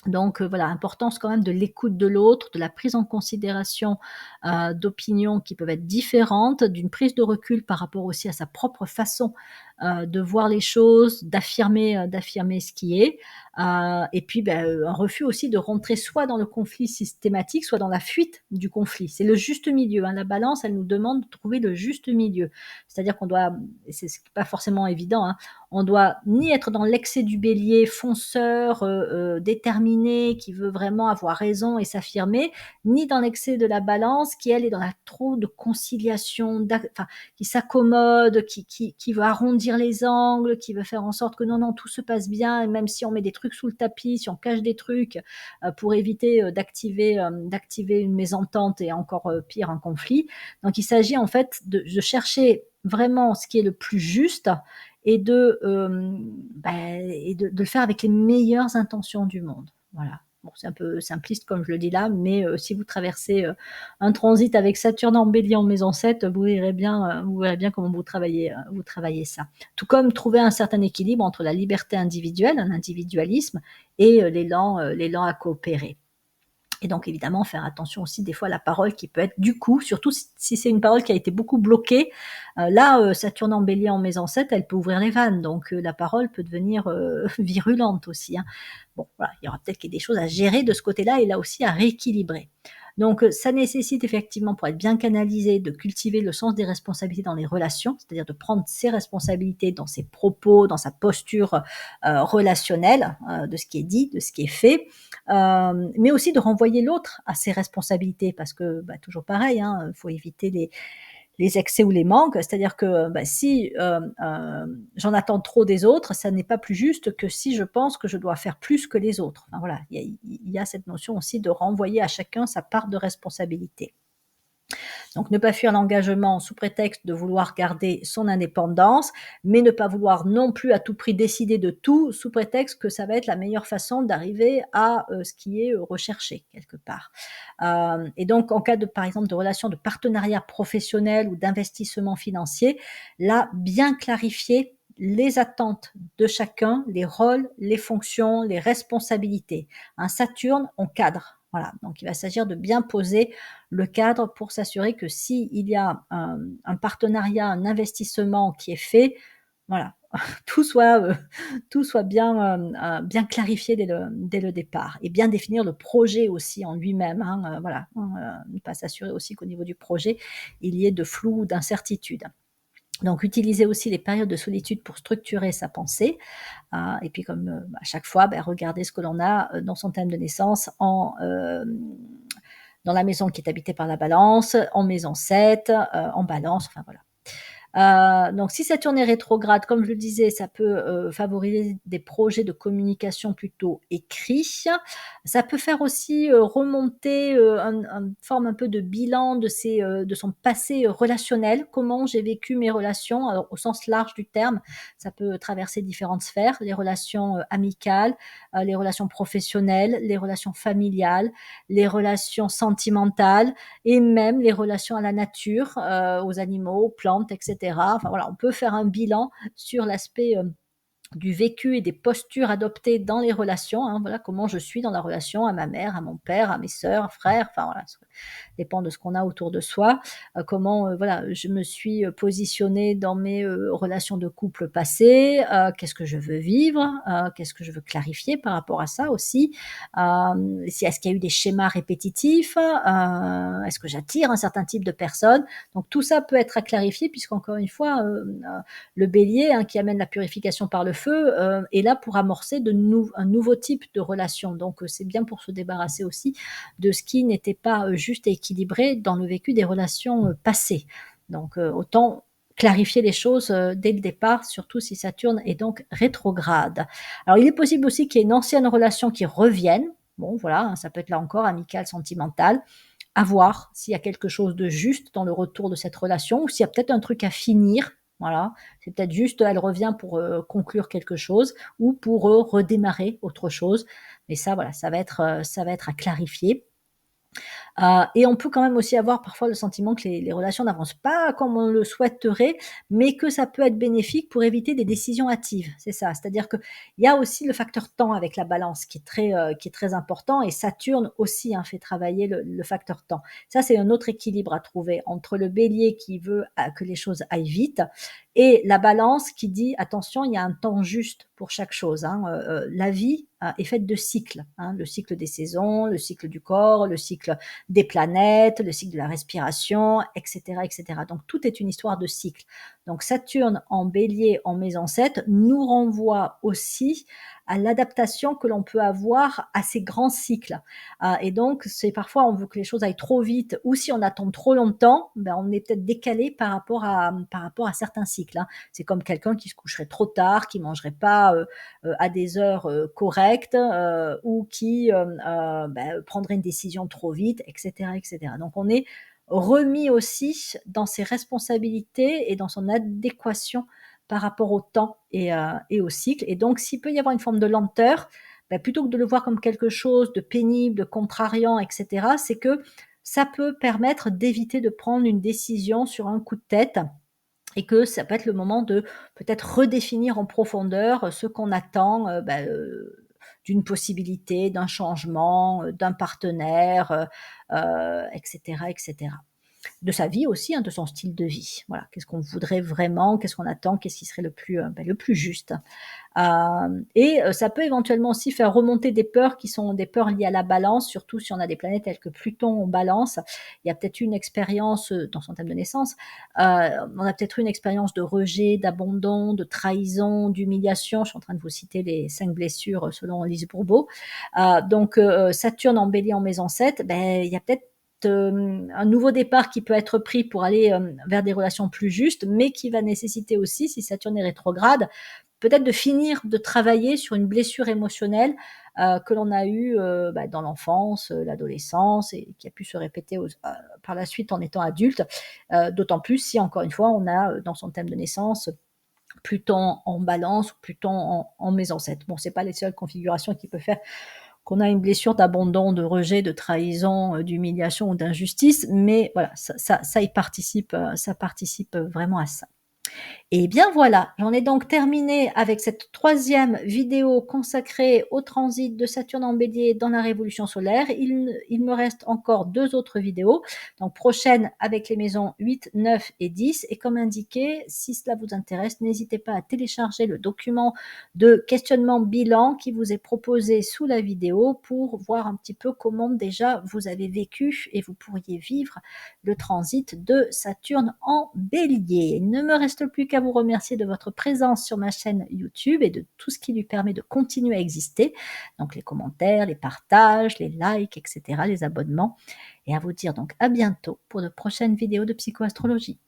Donc voilà, importance quand même de l'écoute de l'autre, de la prise en considération d'opinions qui peuvent être différentes, d'une prise de recul par rapport aussi à sa propre façon de voir les choses, d'affirmer ce qui est, et puis un refus aussi de rentrer soit dans le conflit systématique, soit dans la fuite du conflit. C'est le juste milieu, hein. La balance, elle nous demande de trouver le juste milieu. C'est-à-dire qu'on doit, et c'est pas forcément évident, hein, on doit ni être dans l'excès du bélier fonceur, déterminé, qui veut vraiment avoir raison et s'affirmer, ni dans l'excès de la balance qui, elle, est dans la trop de conciliation, enfin, qui s'accommode, qui veut arrondir les angles, qui veut faire en sorte que non, tout se passe bien, et même si on met des trucs sous le tapis, si on cache des trucs pour éviter d'activer une mésentente et encore pire, un conflit. Donc il s'agit en fait de chercher vraiment ce qui est le plus juste et de le faire avec les meilleures intentions du monde. Voilà. Bon, c'est un peu simpliste comme je le dis là, mais si vous traversez un transit avec Saturne en Bélier en maison 7, vous verrez bien comment vous travaillez ça. Tout comme trouver un certain équilibre entre la liberté individuelle, un individualisme, et l'élan à coopérer. Et donc évidemment faire attention aussi des fois à la parole qui peut être du coup, surtout si c'est une parole qui a été beaucoup bloquée, là Saturne en Bélier en maison 7, elle peut ouvrir les vannes, donc la parole peut devenir virulente aussi, hein. Bon voilà, il y aura peut-être des choses à gérer de ce côté-là et là aussi à rééquilibrer. Donc ça nécessite effectivement, pour être bien canalisé, de cultiver le sens des responsabilités dans les relations, c'est-à-dire de prendre ses responsabilités dans ses propos, dans sa posture relationnelle, de ce qui est dit, de ce qui est fait, mais aussi de renvoyer l'autre à ses responsabilités, parce que toujours pareil, hein, faut éviter les excès ou les manques, c'est-à-dire que si j'en attends trop des autres, ça n'est pas plus juste que si je pense que je dois faire plus que les autres. Enfin, voilà, il y a cette notion aussi de renvoyer à chacun sa part de responsabilité. Donc ne pas fuir l'engagement sous prétexte de vouloir garder son indépendance, mais ne pas vouloir non plus à tout prix décider de tout sous prétexte que ça va être la meilleure façon d'arriver à ce qui est recherché quelque part. Et donc en cas par exemple de relation de partenariat professionnel ou d'investissement financier, là bien clarifier les attentes de chacun, les rôles, les fonctions, les responsabilités. Un Saturne, on cadre. Voilà, donc il va s'agir de bien poser le cadre pour s'assurer que s'il y a un partenariat, un investissement qui est fait, voilà, tout soit, bien clarifié dès le départ et bien définir le projet aussi en lui-même, hein, voilà, ne pas s'assurer aussi qu'au niveau du projet, il y ait de flou ou d'incertitude. Donc utiliser aussi les périodes de solitude pour structurer sa pensée, et puis comme, à chaque fois, regarder ce que l'on a, dans son thème de naissance dans la maison qui est habitée par la Balance, en maison 7, en Balance, enfin voilà. Donc si Saturne est rétrograde, comme je le disais, ça peut, favoriser des projets de communication plutôt écrits. Ça peut faire aussi, remonter, un forme un peu de bilan de son passé, relationnel. Comment j'ai vécu mes relations, alors au sens large du terme, ça peut traverser différentes sphères, les relations, amicales, les relations professionnelles, les relations familiales, les relations sentimentales, et même les relations à la nature, aux animaux, aux plantes, et cetera. Enfin voilà, on peut faire un bilan sur l'aspect, du vécu et des postures adoptées dans les relations, hein. Voilà comment je suis dans la relation à ma mère, à mon père, à mes sœurs, frères, enfin voilà, ça dépend de ce qu'on a autour de soi. Comment, voilà, je me suis, positionnée dans mes, relations de couple passées, qu'est-ce que je veux vivre, qu'est-ce que je veux clarifier par rapport à ça aussi. Si est-ce qu'il y a eu des schémas répétitifs, est-ce que j'attire un certain type de personnes? Donc tout ça peut être à clarifier puisqu'encore une fois, le bélier, hein, qui amène la purification par le feu, est là pour amorcer un nouveau type de relation. Donc c'est bien pour se débarrasser aussi de ce qui n'était pas juste et équilibré dans le vécu des relations passées. Donc autant clarifier les choses dès le départ, surtout si Saturne est donc rétrograde. Alors il est possible aussi qu'il y ait une ancienne relation qui revienne. Bon voilà, hein, ça peut être là encore amical, sentimental. À voir s'il y a quelque chose de juste dans le retour de cette relation ou s'il y a peut-être un truc à finir. Voilà, c'est peut-être juste, elle revient pour conclure quelque chose ou pour redémarrer autre chose. Mais ça, voilà, ça va être à clarifier. Et on peut quand même aussi avoir parfois le sentiment que les relations n'avancent pas comme on le souhaiterait, mais que ça peut être bénéfique pour éviter des décisions hâtives. C'est ça, c'est-à-dire qu'il y a aussi le facteur temps avec la Balance qui est très important, et Saturne aussi, hein, fait travailler le facteur temps. Ça, c'est un autre équilibre à trouver entre le Bélier qui veut, que les choses aillent vite, et la Balance qui dit: «Attention, il y a un temps juste pour chaque chose, hein». La vie, est faite de cycles, hein, le cycle des saisons, le cycle du corps, le cycle des planètes, le cycle de la respiration, et cetera, et cetera. Donc tout est une histoire de cycle. Donc Saturne en Bélier en maison 7 nous renvoie aussi à l'adaptation que l'on peut avoir à ces grands cycles. Et donc c'est parfois on veut que les choses aillent trop vite, ou si on attend trop longtemps, on est peut-être décalé par rapport à certains cycles, hein. C'est comme quelqu'un qui se coucherait trop tard, qui mangerait pas à des heures correctes, ou qui prendrait une décision trop vite, etc., etc. Donc on est remis aussi dans ses responsabilités et dans son adéquation par rapport au temps et au cycle. Et donc s'il peut y avoir une forme de lenteur, plutôt que de le voir comme quelque chose de pénible, de contrariant, etc., c'est que ça peut permettre d'éviter de prendre une décision sur un coup de tête, et que ça peut être le moment de peut-être redéfinir en profondeur ce qu'on attend, d'une possibilité, d'un changement, d'un partenaire, et cetera, et cetera. De sa vie aussi, hein, de son style de vie. Voilà, qu'est-ce qu'on voudrait vraiment? Qu'est-ce qu'on attend? Qu'est-ce qui serait le plus juste? Et ça peut éventuellement aussi faire remonter des peurs qui sont des peurs liées à la Balance, surtout si on a des planètes telles que Pluton en Balance. Il y a peut-être une expérience, dans son thème de naissance, on a peut-être une expérience de rejet, d'abandon, de trahison, d'humiliation. Je suis en train de vous citer les 5 blessures, selon Lise Bourbeau. Donc Saturne en Bélier en maison 7, il y a peut-être un nouveau départ qui peut être pris pour aller vers des relations plus justes, mais qui va nécessiter aussi, si Saturne est rétrograde, peut-être de finir de travailler sur une blessure émotionnelle que l'on a eue dans l'enfance, l'adolescence, et qui a pu se répéter par la suite en étant adulte. D'autant plus si, encore une fois, on a dans son thème de naissance Pluton en Balance ou Pluton en maison 7. Bon, c'est pas les seules configurations qui peuvent faire qu'on a une blessure d'abandon, de rejet, de trahison, d'humiliation ou d'injustice, mais voilà, ça participe vraiment à ça. Et bien voilà, j'en ai donc terminé avec cette troisième vidéo consacrée au transit de Saturne en Bélier dans la révolution solaire. Il me reste encore 2 autres vidéos, donc prochaine avec les maisons 8, 9 et 10. Et comme indiqué, si cela vous intéresse, n'hésitez pas à télécharger le document de questionnement bilan qui vous est proposé sous la vidéo pour voir un petit peu comment déjà vous avez vécu et vous pourriez vivre le transit de Saturne en Bélier. Il ne me reste peut plus qu'à vous remercier de votre présence sur ma chaîne YouTube et de tout ce qui lui permet de continuer à exister. Donc les commentaires, les partages, les likes, et cetera, les abonnements et à vous dire donc à bientôt pour de prochaines vidéos de psychoastrologie.